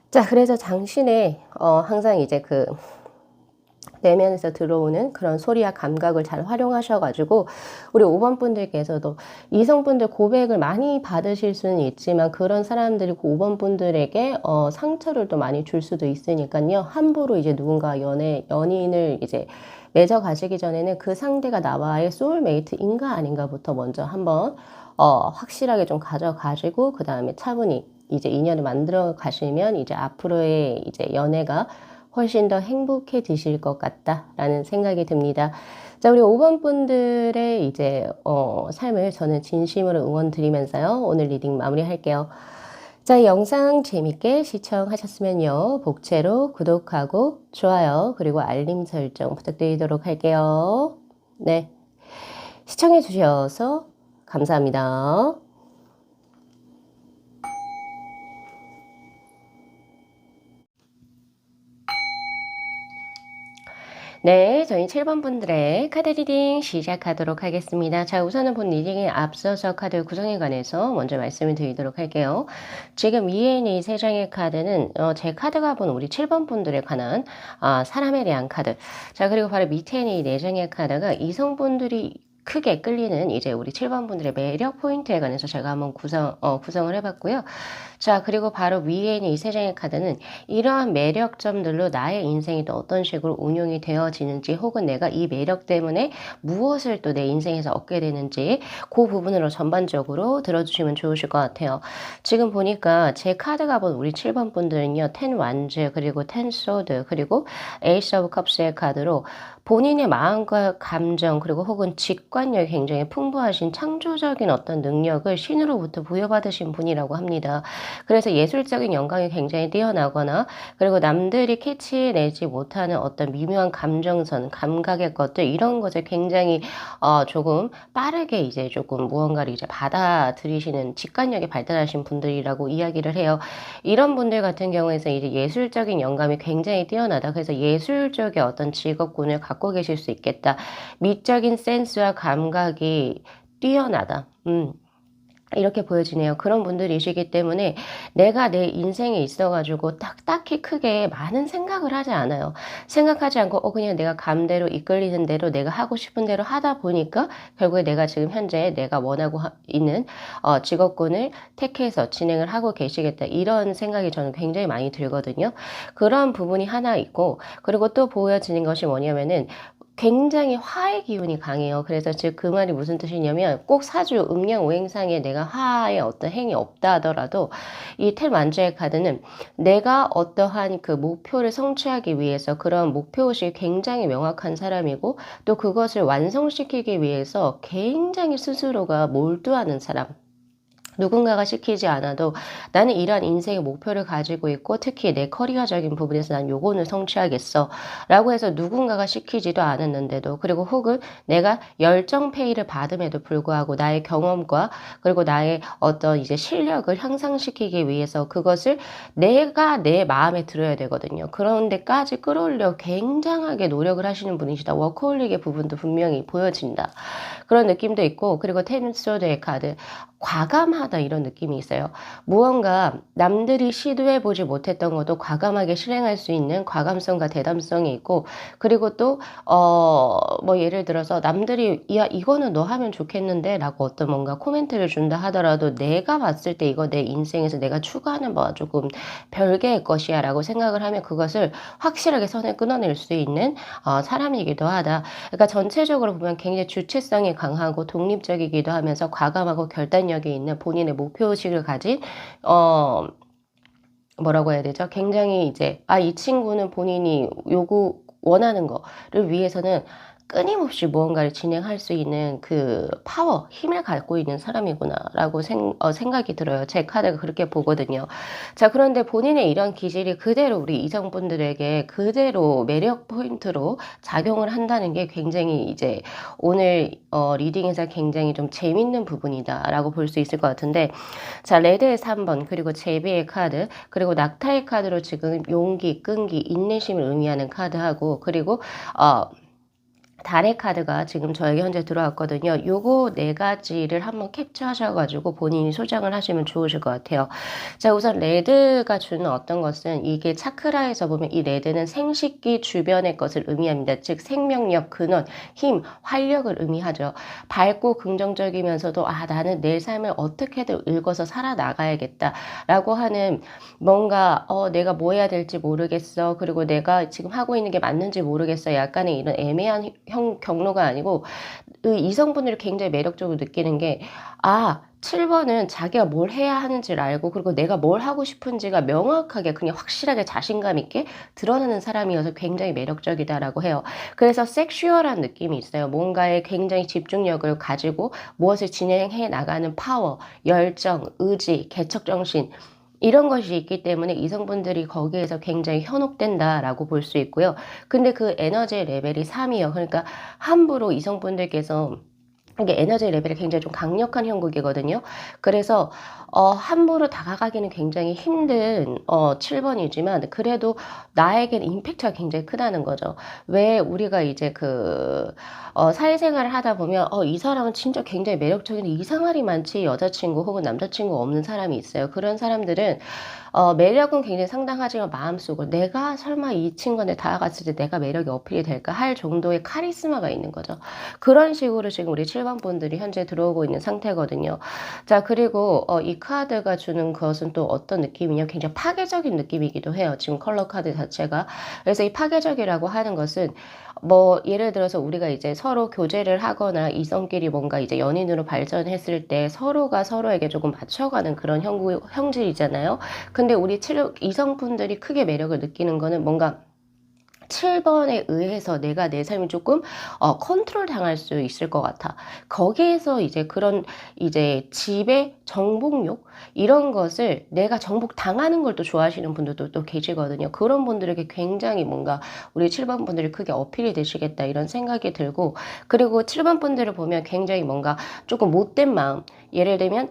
자, 그래서 당신의 항상 이제 그 내면에서 들어오는 그런 소리와 감각을 잘 활용하셔가지고 우리 5번 분들께서도 이성분들 고백을 많이 받으실 수는 있지만 그런 사람들이 그 5번 분들에게 상처를 또 많이 줄 수도 있으니까요. 함부로 이제 누군가 연인을 이제 맺어 가시기 전에는 그 상대가 나와의 소울메이트인가 아닌가부터 먼저 한번 확실하게 좀 가져가시고, 그 다음에 차분히 이제 인연을 만들어 가시면 이제 앞으로의 이제 연애가 훨씬 더 행복해지실 것 같다라는 생각이 듭니다. 자, 우리 5번 분들의 이제 삶을 저는 진심으로 응원 드리면서요, 오늘 리딩 마무리할게요. 자, 영상 재밌게 시청하셨으면요, 복채로 구독하고 좋아요 그리고 알림 설정 부탁드리도록 할게요. 네, 시청해 주셔서 감사합니다. 네, 저희 7번 분들의 카드 리딩 시작하도록 하겠습니다. 자, 우선은 본 리딩에 앞서서 카드 구성에 관해서 먼저 말씀을 드리도록 할게요. 지금 위에 있는 이 세 장의 카드는 제 카드가 본 우리 7번 분들에 관한 사람에 대한 카드. 자, 그리고 바로 밑에 있는 이 네 장의 카드가 이성분들이 크게 끌리는 이제 우리 7번 분들의 매력 포인트에 관해서 제가 한번 구성을 해봤고요. 자, 그리고 바로 위에 있는 이 세 장의 카드는 이러한 매력점들로 나의 인생이 또 어떤 식으로 운용이 되어지는지, 혹은 내가 이 매력 때문에 무엇을 또 내 인생에서 얻게 되는지, 그 부분으로 전반적으로 들어주시면 좋으실 것 같아요. 지금 보니까 제 카드가 본 우리 7번 분들은요, 10 완즈, 그리고 10 소드, 그리고 에이스 오브 컵스의 카드로 본인의 마음과 감정, 그리고 혹은 직관력이 굉장히 풍부하신 창조적인 어떤 능력을 신으로부터 부여받으신 분이라고 합니다. 그래서 예술적인 영감이 굉장히 뛰어나거나, 그리고 남들이 캐치내지 못하는 어떤 미묘한 감정선, 감각의 것들, 이런 것을 굉장히 조금 빠르게 이제 조금 무언가를 이제 받아들이시는 직관력이 발달하신 분들이라고 이야기를 해요. 이런 분들 같은 경우에는 이제 예술적인 영감이 굉장히 뛰어나다. 그래서 예술적인 어떤 직업군을 갖고 계실 수 있겠다. 미적인 센스와 감각이 뛰어나다. 이렇게 보여지네요. 그런 분들이시기 때문에 내가 내 인생에 있어가지고 딱히 크게 많은 생각을 하지 않아요. 생각하지 않고 그냥 내가 감대로 이끌리는 대로 내가 하고 싶은 대로 하다 보니까 결국에 내가 지금 현재 내가 원하고 있는 직업군을 택해서 진행을 하고 계시겠다, 이런 생각이 저는 굉장히 많이 들거든요. 그런 부분이 하나 있고, 그리고 또 보여지는 것이 뭐냐면은 굉장히 화의 기운이 강해요. 그래서 즉 그 말이 무슨 뜻이냐면, 꼭 사주 음양 오행상에 내가 화의 어떤 행이 없다 하더라도 이 텔만주의 카드는 내가 어떠한 그 목표를 성취하기 위해서 그런 목표의식이 굉장히 명확한 사람이고, 또 그것을 완성시키기 위해서 굉장히 스스로가 몰두하는 사람, 누군가가 시키지 않아도 나는 이러한 인생의 목표를 가지고 있고 특히 내 커리어적인 부분에서 난 요거는 성취하겠어 라고 해서 누군가가 시키지도 않았는데도 그리고 혹은 내가 열정 페이를 받음에도 불구하고 나의 경험과 그리고 나의 어떤 이제 실력을 향상시키기 위해서 그것을 내가 내 마음에 들어야 되거든요. 그런 데까지 끌어올려 굉장하게 노력을 하시는 분이시다. 워커홀릭의 부분도 분명히 보여진다. 그런 느낌도 있고 그리고 텐소드의 카드 과감하다 이런 느낌이 있어요. 무언가 남들이 시도해보지 못했던 것도 과감하게 실행할 수 있는 과감성과 대담성이 있고 그리고 또 뭐 예를 들어서 남들이 야 이거는 너 하면 좋겠는데 라고 어떤 뭔가 코멘트를 준다 하더라도 내가 봤을 때 이거 내 인생에서 내가 추구하는 바와 조금 별개의 것이야 라고 생각을 하면 그것을 확실하게 선을 끊어낼 수 있는 사람이기도 하다. 그러니까 전체적으로 보면 굉장히 주체성이 강하고 독립적이기도 하면서 과감하고 결단력이 있는 본인의 목표의식을 가진 뭐라고 해야 되죠? 굉장히 이제 이 친구는 본인이 원하는 거를 위해서는 끊임없이 무언가를 진행할 수 있는 그 파워, 힘을 갖고 있는 사람이구나라고 생각이 들어요. 제 카드가 그렇게 보거든요. 자, 그런데 본인의 이런 기질이 그대로 우리 이성분들에게 그대로 매력 포인트로 작용을 한다는 게 굉장히 이제 오늘 리딩에서 굉장히 좀 재밌는 부분이다라고 볼 수 있을 것 같은데 자, 레드의 3번 그리고 제비의 카드 그리고 낙타의 카드로 지금 용기, 끈기, 인내심을 의미하는 카드하고 그리고 달의 카드가 지금 저에게 현재 들어왔거든요. 요거 네 가지를 한번 캡처하셔가지고 본인이 소장을 하시면 좋으실 것 같아요. 자, 우선 레드가 주는 어떤 것은 이게 차크라에서 보면 이 레드는 생식기 주변의 것을 의미합니다. 즉 생명력, 근원, 힘, 활력을 의미하죠. 밝고 긍정적이면서도 나는 내 삶을 어떻게든 읽어서 살아나가야겠다 라고 하는 뭔가 내가 뭐 해야 될지 모르겠어. 그리고 내가 지금 하고 있는 게 맞는지 모르겠어. 약간의 이런 애매한 경로가 아니고 이성분들이 굉장히 매력적으로 느끼는 게 7번은 자기가 뭘 해야 하는지를 알고 그리고 내가 뭘 하고 싶은지가 명확하게 그냥 확실하게 자신감 있게 드러나는 사람이어서 굉장히 매력적이다라고 해요. 그래서 섹슈얼한 느낌이 있어요. 뭔가에 굉장히 집중력을 가지고 무엇을 진행해 나가는 파워, 열정, 의지, 개척정신 이런 것이 있기 때문에 이성분들이 거기에서 굉장히 현혹된다라고 볼 수 있고요. 근데 그 에너지 레벨이 3이에요. 그러니까 함부로 이성분들께서 이게 에너지 레벨이 굉장히 좀 강력한 형국이거든요. 그래서 함부로 다가가기는 굉장히 힘든 7번이지만 그래도 나에겐 임팩트가 굉장히 크다는 거죠. 왜 우리가 이제 사회생활을 하다 보면 이 사람은 진짜 굉장히 매력적인데 이상하리 많지 여자친구 혹은 남자친구 없는 사람이 있어요. 그런 사람들은 매력은 굉장히 상당하지만 마음속으로 내가 설마 이 친구한테 다가갔을 때 내가 매력이 어필이 될까 할 정도의 카리스마가 있는 거죠. 그런 식으로 지금 우리 7번 분들이 현재 들어오고 있는 상태거든요. 자, 그리고 이 카드가 주는 것은 또 어떤 느낌이냐 굉장히 파괴적인 느낌이기도 해요. 지금 컬러 카드 자체가. 그래서 이 파괴적이라고 하는 것은 뭐 예를 들어서 우리가 이제 서로 교제를 하거나 이성끼리 뭔가 이제 연인으로 발전했을 때 서로가 서로에게 조금 맞춰가는 그런 형질이잖아요. 근데 우리 이성분들이 크게 매력을 느끼는 거는 뭔가 7번에 의해서 내가 내 삶이 조금 컨트롤 당할 수 있을 것 같아. 거기에서 이제 그런 이제 지배, 정복욕 이런 것을 내가 정복 당하는 걸 또 좋아하시는 분들도 또 계시거든요. 그런 분들에게 굉장히 뭔가 우리 7번 분들이 크게 어필이 되시겠다 이런 생각이 들고 그리고 7번 분들을 보면 굉장히 뭔가 조금 못된 마음 예를 들면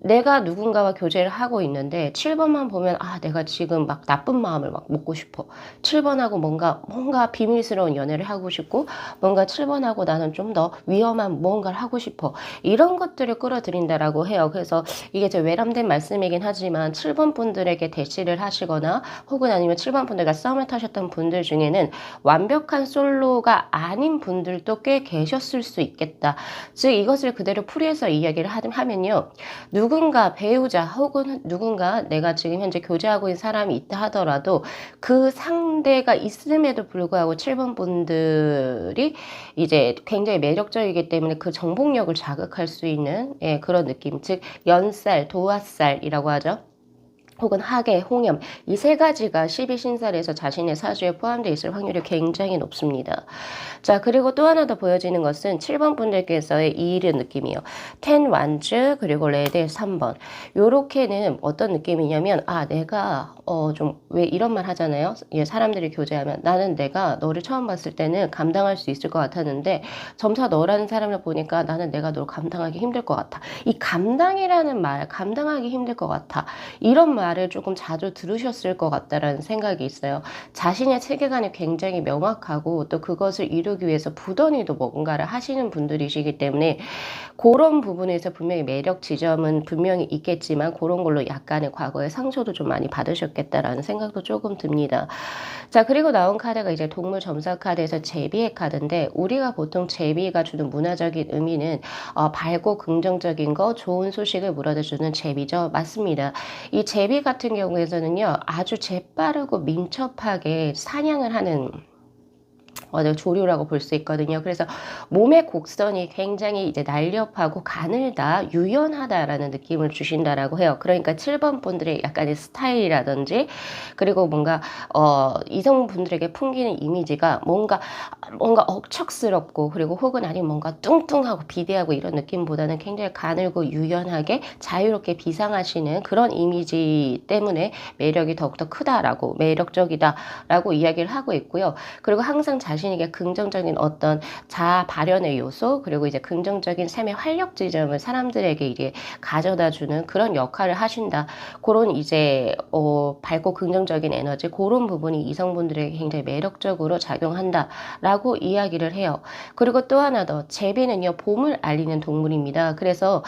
내가 누군가와 교제를 하고 있는데 7번만 보면 내가 지금 막 나쁜 마음을 막 먹고 싶어. 7번하고 뭔가 비밀스러운 연애를 하고 싶고 뭔가 7번하고 나는 좀 더 위험한 무언가를 하고 싶어. 이런 것들을 끌어들인다라고 해요. 그래서 이게 제 외람된 말씀이긴 하지만 7번 분들에게 대시를 하시거나 혹은 아니면 7번 분들과 썸을 타셨던 분들 중에는 완벽한 솔로가 아닌 분들도 꽤 계셨을 수 있겠다. 즉 이것을 그대로 풀이해서 이야기를 하면요. 누군가 배우자 혹은 누군가 내가 지금 현재 교제하고 있는 사람이 있다 하더라도 그 상대가 있음에도 불구하고 7번 분들이 이제 굉장히 매력적이기 때문에 그 정복력을 자극할 수 있는 그런 느낌. 즉 연살, 도화살이라고 하죠. 혹은 학예, 홍염 이 세 가지가 12신살에서 자신의 사주에 포함되어 있을 확률이 굉장히 높습니다. 자, 그리고 또 하나 더 보여지는 것은 7번 분들께서의 이른 느낌이요. 텐 완즈 그리고 레드 3번. 요렇게는 어떤 느낌이냐면 내가 좀 왜 이런 말 하잖아요. 예, 사람들이 교제하면 나는 내가 너를 처음 봤을 때는 감당할 수 있을 것 같았는데 점차 너라는 사람을 보니까 나는 내가 널 감당하기 힘들 것 같아. 이 감당이라는 말, 감당하기 힘들 것 같아. 이런 말을 조금 자주 들으셨을 것 같다라는 생각이 있어요. 자신의 세계관이 굉장히 명확하고 또 그것을 이루기 위해서 부단히도 뭔가를 하시는 분들이시기 때문에 그런 부분에서 분명히 매력 지점은 분명히 있겠지만 그런 걸로 약간의 과거의 상처도 좀 많이 받으셨겠다라는 생각도 조금 듭니다. 자, 그리고 나온 카드가 이제 동물 점사 카드에서 제비의 카드인데 우리가 보통 제비가 주는 문화적인 의미는 밝고 긍정적인 거, 좋은 소식을 물어다 주는 제비죠. 맞습니다. 이 제비 같은 경우에서는요, 아주 재빠르고 민첩하게 사냥을 하는 조류라고 볼 수 있거든요. 그래서 몸의 곡선이 굉장히 이제 날렵하고 가늘다, 유연하다라는 느낌을 주신다라고 해요. 그러니까 7번 분들의 약간의 스타일이라든지 그리고 뭔가 이성분들에게 풍기는 이미지가 뭔가 억척스럽고 그리고 혹은 아니면 뭔가 뚱뚱하고 비대하고 이런 느낌보다는 굉장히 가늘고 유연하게 자유롭게 비상하시는 그런 이미지 때문에 매력이 더욱더 크다라고 매력적이다라고 이야기를 하고 있고요. 그리고 항상 자신에게 긍정적인 어떤 자아 발현의 요소 그리고 이제 긍정적인 삶의 활력 지점을 사람들에게 이게 가져다주는 그런 역할을 하신다. 그런 이제 밝고 긍정적인 에너지 그런 부분이 이성분들에게 굉장히 매력적으로 작용한다라고 이야기를 해요. 그리고 또 하나 더 제비는요 봄을 알리는 동물입니다. 그래서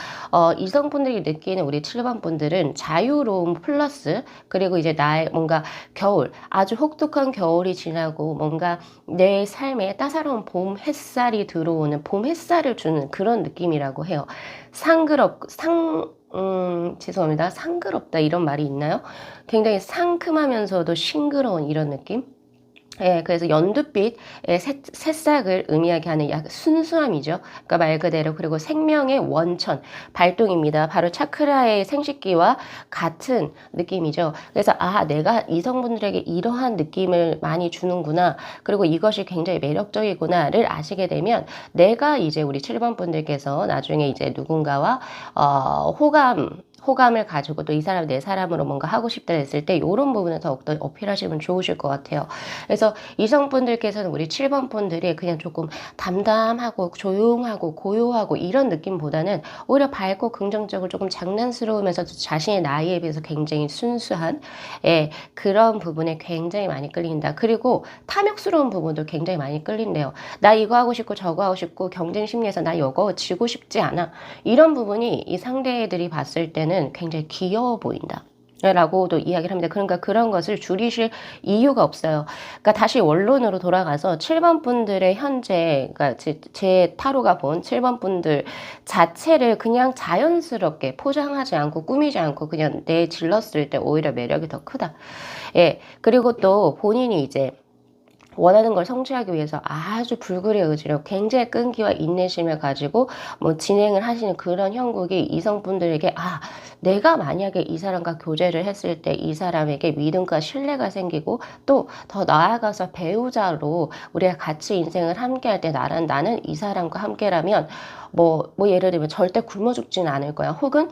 이성분들이 느끼는 우리 7번 분들은 자유로움 플러스 그리고 이제 나의 뭔가 겨울 아주 혹독한 겨울이 지나고 뭔가 내 삶에 따사로운 봄 햇살이 들어오는 봄 햇살을 주는 그런 느낌이라고 해요. 죄송합니다. 상그럽다 이런 말이 있나요? 굉장히 상큼하면서도 싱그러운 이런 느낌? 예, 그래서 연두빛의 새싹을 의미하게 하는 약 순수함이죠. 그러니까 말 그대로 그리고 생명의 원천, 발동입니다. 바로 차크라의 생식기와 같은 느낌이죠. 그래서 내가 이성분들에게 이러한 느낌을 많이 주는구나. 그리고 이것이 굉장히 매력적이구나를 아시게 되면 내가 이제 우리 7번 분들께서 나중에 이제 누군가와 호감을 가지고 또 이 사람 내 사람으로 뭔가 하고 싶다 했을 때 이런 부분을 더욱더 어필하시면 좋으실 것 같아요. 그래서 이성분들께서는 우리 7번 분들이 그냥 조금 담담하고 조용하고 고요하고 이런 느낌보다는 오히려 밝고 긍정적으로 조금 장난스러우면서도 자신의 나이에 비해서 굉장히 순수한 그런 부분에 굉장히 많이 끌린다. 그리고 탐욕스러운 부분도 굉장히 많이 끌린대요. 나 이거 하고 싶고 저거 하고 싶고 경쟁 심리에서 나 이거 지고 싶지 않아. 이런 부분이 이 상대들이 봤을 때는 굉장히 귀여워 보인다. 라고도 이야기를 합니다. 그러니까 그런 것을 줄이실 이유가 없어요. 그러니까 다시 원론으로 돌아가서 7번 분들의 현재, 그러니까 제 타로가 본 7번 분들 자체를 그냥 자연스럽게 포장하지 않고 꾸미지 않고 그냥 내질렀을 때 오히려 매력이 더 크다. 예. 그리고 또 본인이 이제 원하는 걸 성취하기 위해서 아주 불굴의 의지로 굉장히 끈기와 인내심을 가지고 진행을 하시는 그런 형국이 이성분들에게 내가 만약에 이 사람과 교제를 했을 때 이 사람에게 믿음과 신뢰가 생기고 또 더 나아가서 배우자로 우리가 같이 인생을 함께 할 때 나는 이 사람과 함께라면 예를 들면 절대 굶어 죽지는 않을 거야. 혹은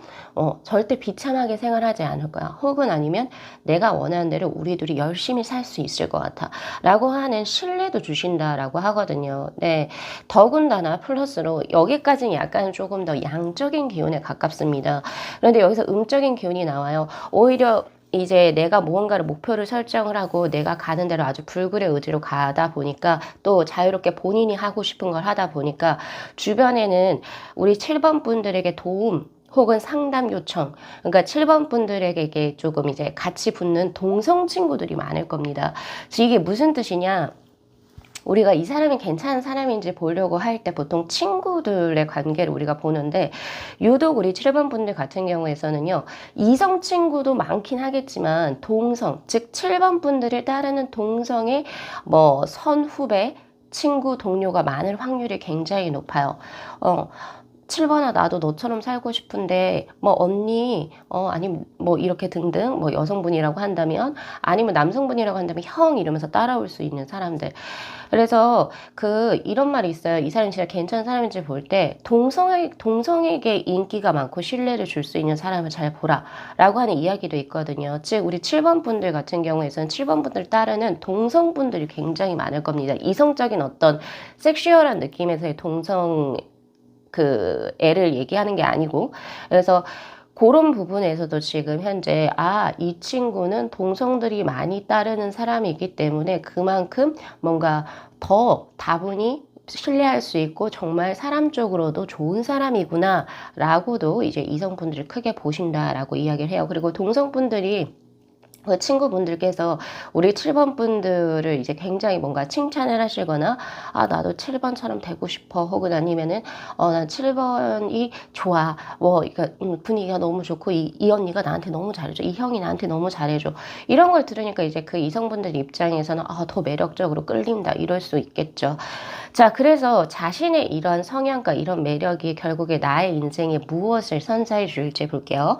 절대 비참하게 생활하지 않을 거야. 혹은 아니면 내가 원하는 대로 우리 둘이 열심히 살 수 있을 것 같아. 라고 하는 신뢰도 주신다라고 하거든요. 네. 더군다나 플러스로 여기까지는 약간 조금 더 양적인 기운에 가깝습니다. 그런데 여기서 음적인 기운이 나와요. 오히려 이제 내가 무언가를 목표를 설정을 하고 내가 가는 대로 아주 불굴의 의지로 가다 보니까 또 자유롭게 본인이 하고 싶은 걸 하다 보니까 주변에는 우리 7번 분들에게 도움 혹은 상담 요청, 그러니까 7번 분들에게 조금 이제 같이 붙는 동성 친구들이 많을 겁니다. 그래서 이게 무슨 뜻이냐? 우리가 이 사람이 괜찮은 사람인지 보려고 할 때 보통 친구들의 관계를 우리가 보는데 유독 우리 7번 분들 같은 경우에서는요. 이성 친구도 많긴 하겠지만 동성, 즉 7번 분들을 따르는 동성의 선후배, 친구, 동료가 많을 확률이 굉장히 높아요. 7번아 나도 너처럼 살고 싶은데 뭐 언니 아니면 뭐 이렇게 등등 뭐 여성분이라고 한다면 아니면 남성분이라고 한다면 형 이러면서 따라올 수 있는 사람들. 그래서 이런 말이 있어요. 이 사람이 진짜 괜찮은 사람인지 볼 때 동성에게 인기가 많고 신뢰를 줄 수 있는 사람을 잘 보라라고 하는 이야기도 있거든요. 즉 우리 7번 분들 같은 경우에는 7번 분들 따르는 동성분들이 굉장히 많을 겁니다. 이성적인 어떤 섹슈얼한 느낌에서의 동성 애를 얘기하는 게 아니고 그래서 그런 부분에서도 지금 현재 이 친구는 동성들이 많이 따르는 사람이기 때문에 그만큼 뭔가 더 다분히 신뢰할 수 있고 정말 사람적으로도 좋은 사람이구나 라고도 이제 이성분들이 크게 보신다라고 이야기를 해요. 그리고 동성분들이 그 친구분들께서 우리 7번 분들을 이제 굉장히 뭔가 칭찬을 하시거나 나도 7번처럼 되고 싶어 혹은 아니면은 난 7번이 좋아 뭐 그러니까 분위기가 너무 좋고 이 언니가 나한테 너무 잘해줘 이 형이 나한테 너무 잘해줘 이런 걸 들으니까 이제 그 이성분들 입장에서는 더 매력적으로 끌린다 이럴 수 있겠죠. 자, 그래서 자신의 이런 성향과 이런 매력이 결국에 나의 인생에 무엇을 선사해 줄지 볼게요.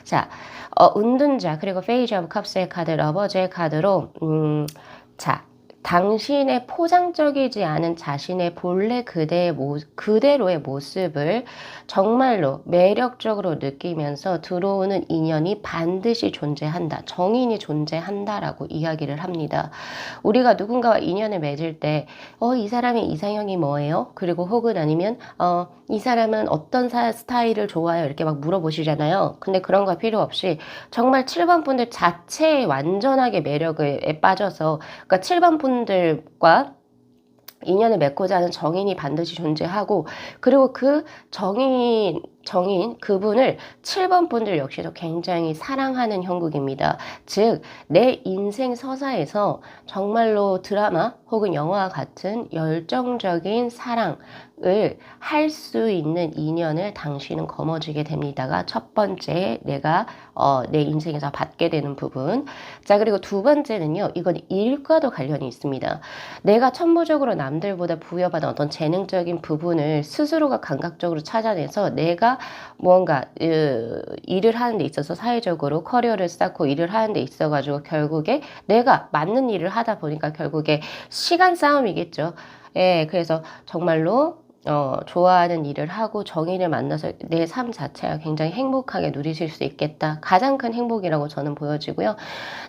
자, 은둔자, 그리고 페이지 오브 컵스의 카드, 러버즈의 카드로, 자, 당신의 포장적이지 않은 자신의 본래 그대로의 모습을 정말로 매력적으로 느끼면서 들어오는 인연이 반드시 존재한다. 정인이 존재한다라고 이야기를 합니다. 우리가 누군가와 인연을 맺을 때, 이 사람의 이상형이 뭐예요? 그리고 혹은 아니면, 이 사람은 어떤 스타일을 좋아해요? 이렇게 막 물어보시잖아요. 근데 그런 거 필요 없이 정말 7번 분들 자체의 완전하게 매력에 빠져서, 그러니까 7번 분들과 인연을 맺고자 하는 정인이 반드시 존재하고 그리고 그 정인 그분을 7번 분들 역시도 굉장히 사랑하는 형국입니다. 즉 내 인생 서사에서 정말로 드라마 혹은 영화와 같은 열정적인 사랑을 할 수 있는 인연을 당신은 거머쥐게 됩니다가 첫 번째 내가 내 인생에서 받게 되는 부분. 자, 그리고 두 번째는요. 이건 일과도 관련이 있습니다. 내가 천부적으로 남들보다 부여받은 어떤 재능적인 부분을 스스로가 감각적으로 찾아내서 내가 무언가 일을 하는 데 있어서 사회적으로 커리어를 쌓고 일을 하는 데 있어가지고 결국에 내가 맞는 일을 하다 보니까 결국에 시간 싸움이겠죠. 예, 그래서 정말로 좋아하는 일을 하고 정인을 만나서 내 삶 자체가 굉장히 행복하게 누리실 수 있겠다. 가장 큰 행복이라고 저는 보여지고요.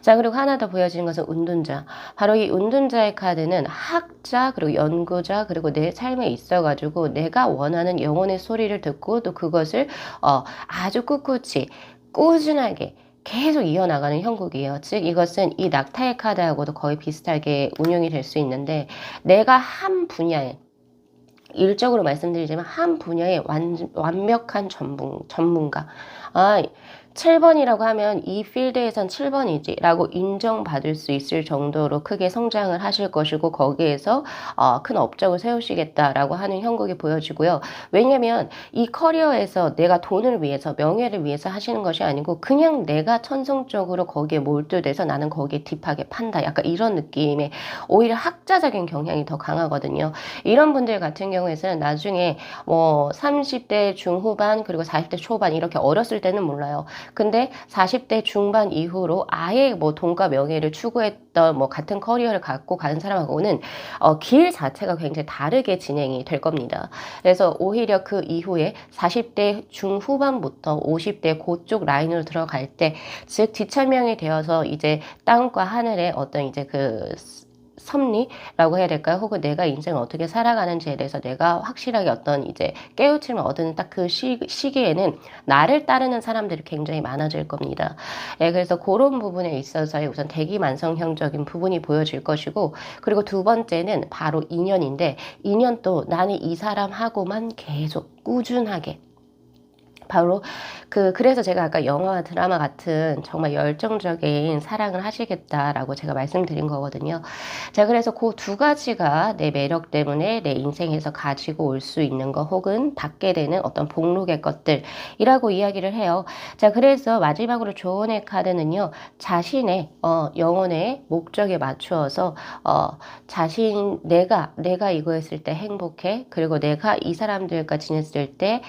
자, 그리고 하나 더 보여지는 것은 운둔자. 바로 이 운둔자의 카드는 학자, 그리고 연구자, 그리고 내 삶에 있어가지고 내가 원하는 영혼의 소리를 듣고 또 그것을 아주 꿋꿋이, 꾸준하게 계속 이어나가는 형국이에요. 즉 이것은 이 낙타의 카드하고도 거의 비슷하게 운용이 될 수 있는데 내가 한 분야에 일적으로 말씀드리지만 한 분야의 완벽한 전문가. 7번이라고 하면 이 필드에선 7번이지 라고 인정받을 수 있을 정도로 크게 성장을 하실 것이고 거기에서 큰 업적을 세우시겠다라고 하는 형국이 보여지고요. 왜냐면 이 커리어에서 내가 돈을 위해서 명예를 위해서 하시는 것이 아니고 그냥 내가 천성적으로 거기에 몰두돼서 나는 거기에 딥하게 판다. 약간 이런 느낌의 오히려 학자적인 경향이 더 강하거든요. 이런 분들 같은 경우에는 나중에 뭐 30대 중후반 그리고 40대 초반 이렇게 어렸을 때는 몰라요. 근데 40대 중반 이후로 아예 뭐 돈과 명예를 추구했던 뭐 같은 커리어를 갖고 가는 사람하고는 길 자체가 굉장히 다르게 진행이 될 겁니다. 그래서 오히려 그 이후에 40대 중후반부터 50대 그쪽 라인으로 들어갈 때, 즉 뒷설명이 되어서 이제 땅과 하늘의 어떤 이제 섭리라고 해야 될까요? 혹은 내가 인생을 어떻게 살아가는지에 대해서 내가 확실하게 어떤 이제 깨우침을 얻은 딱 그 시기에는 나를 따르는 사람들이 굉장히 많아질 겁니다. 예, 그래서 그런 부분에 있어서의 우선 대기만성형적인 부분이 보여질 것이고, 그리고 두 번째는 바로 인연인데, 인연도 나는 이 사람하고만 계속 꾸준하게 바로 그래서 제가 아까 영화와 드라마 같은 정말 열정적인 사랑을 하시겠다라고 제가 말씀드린 거거든요. 자, 그래서 그 두 가지가 내 매력 때문에 내 인생에서 가지고 올 수 있는 거 혹은 받게 되는 어떤 복록의 것들이라고 이야기를 해요. 자, 그래서 마지막으로 조언의 카드는요. 자신의 영혼의 목적에 맞추어서 내가 이거 했을 때 행복해. 그리고 내가 이 사람들과 지냈을 때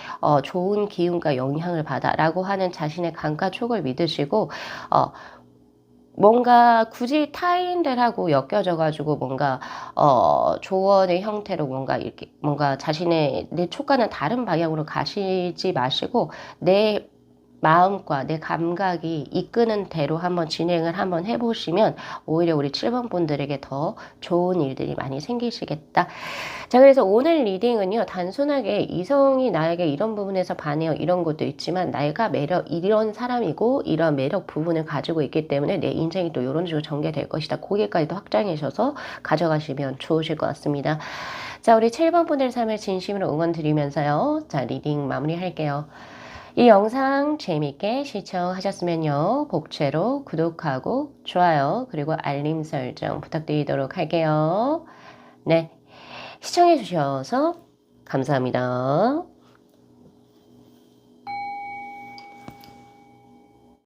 좋은 기운과 영향을 받아라고 하는 자신의 감과 촉을 믿으시고 뭔가 굳이 타인들하고 엮여져 가지고 뭔가 조언의 형태로 뭔가 이렇게 뭔가 자신의 내 촉과는 다른 방향으로 가시지 마시고 내 마음과 내 감각이 이끄는 대로 한번 진행을 한번 해보시면 오히려 우리 7번 분들에게 더 좋은 일들이 많이 생기시겠다. 자, 그래서 오늘 리딩은요, 단순하게 이성이 나에게 이런 부분에서 반해요, 이런 것도 있지만, 내가 이런 사람이고, 이런 매력 부분을 가지고 있기 때문에 내 인생이 또 이런 식으로 전개될 것이다. 거기까지도 확장하셔서 가져가시면 좋으실 것 같습니다. 자, 우리 7번 분들 삶을 진심으로 응원 드리면서요. 자, 리딩 마무리할게요. 이 영상 재밌게 시청하셨으면요. 복채로 구독하고 좋아요 그리고 알림 설정 부탁드리도록 할게요. 네, 시청해 주셔서 감사합니다.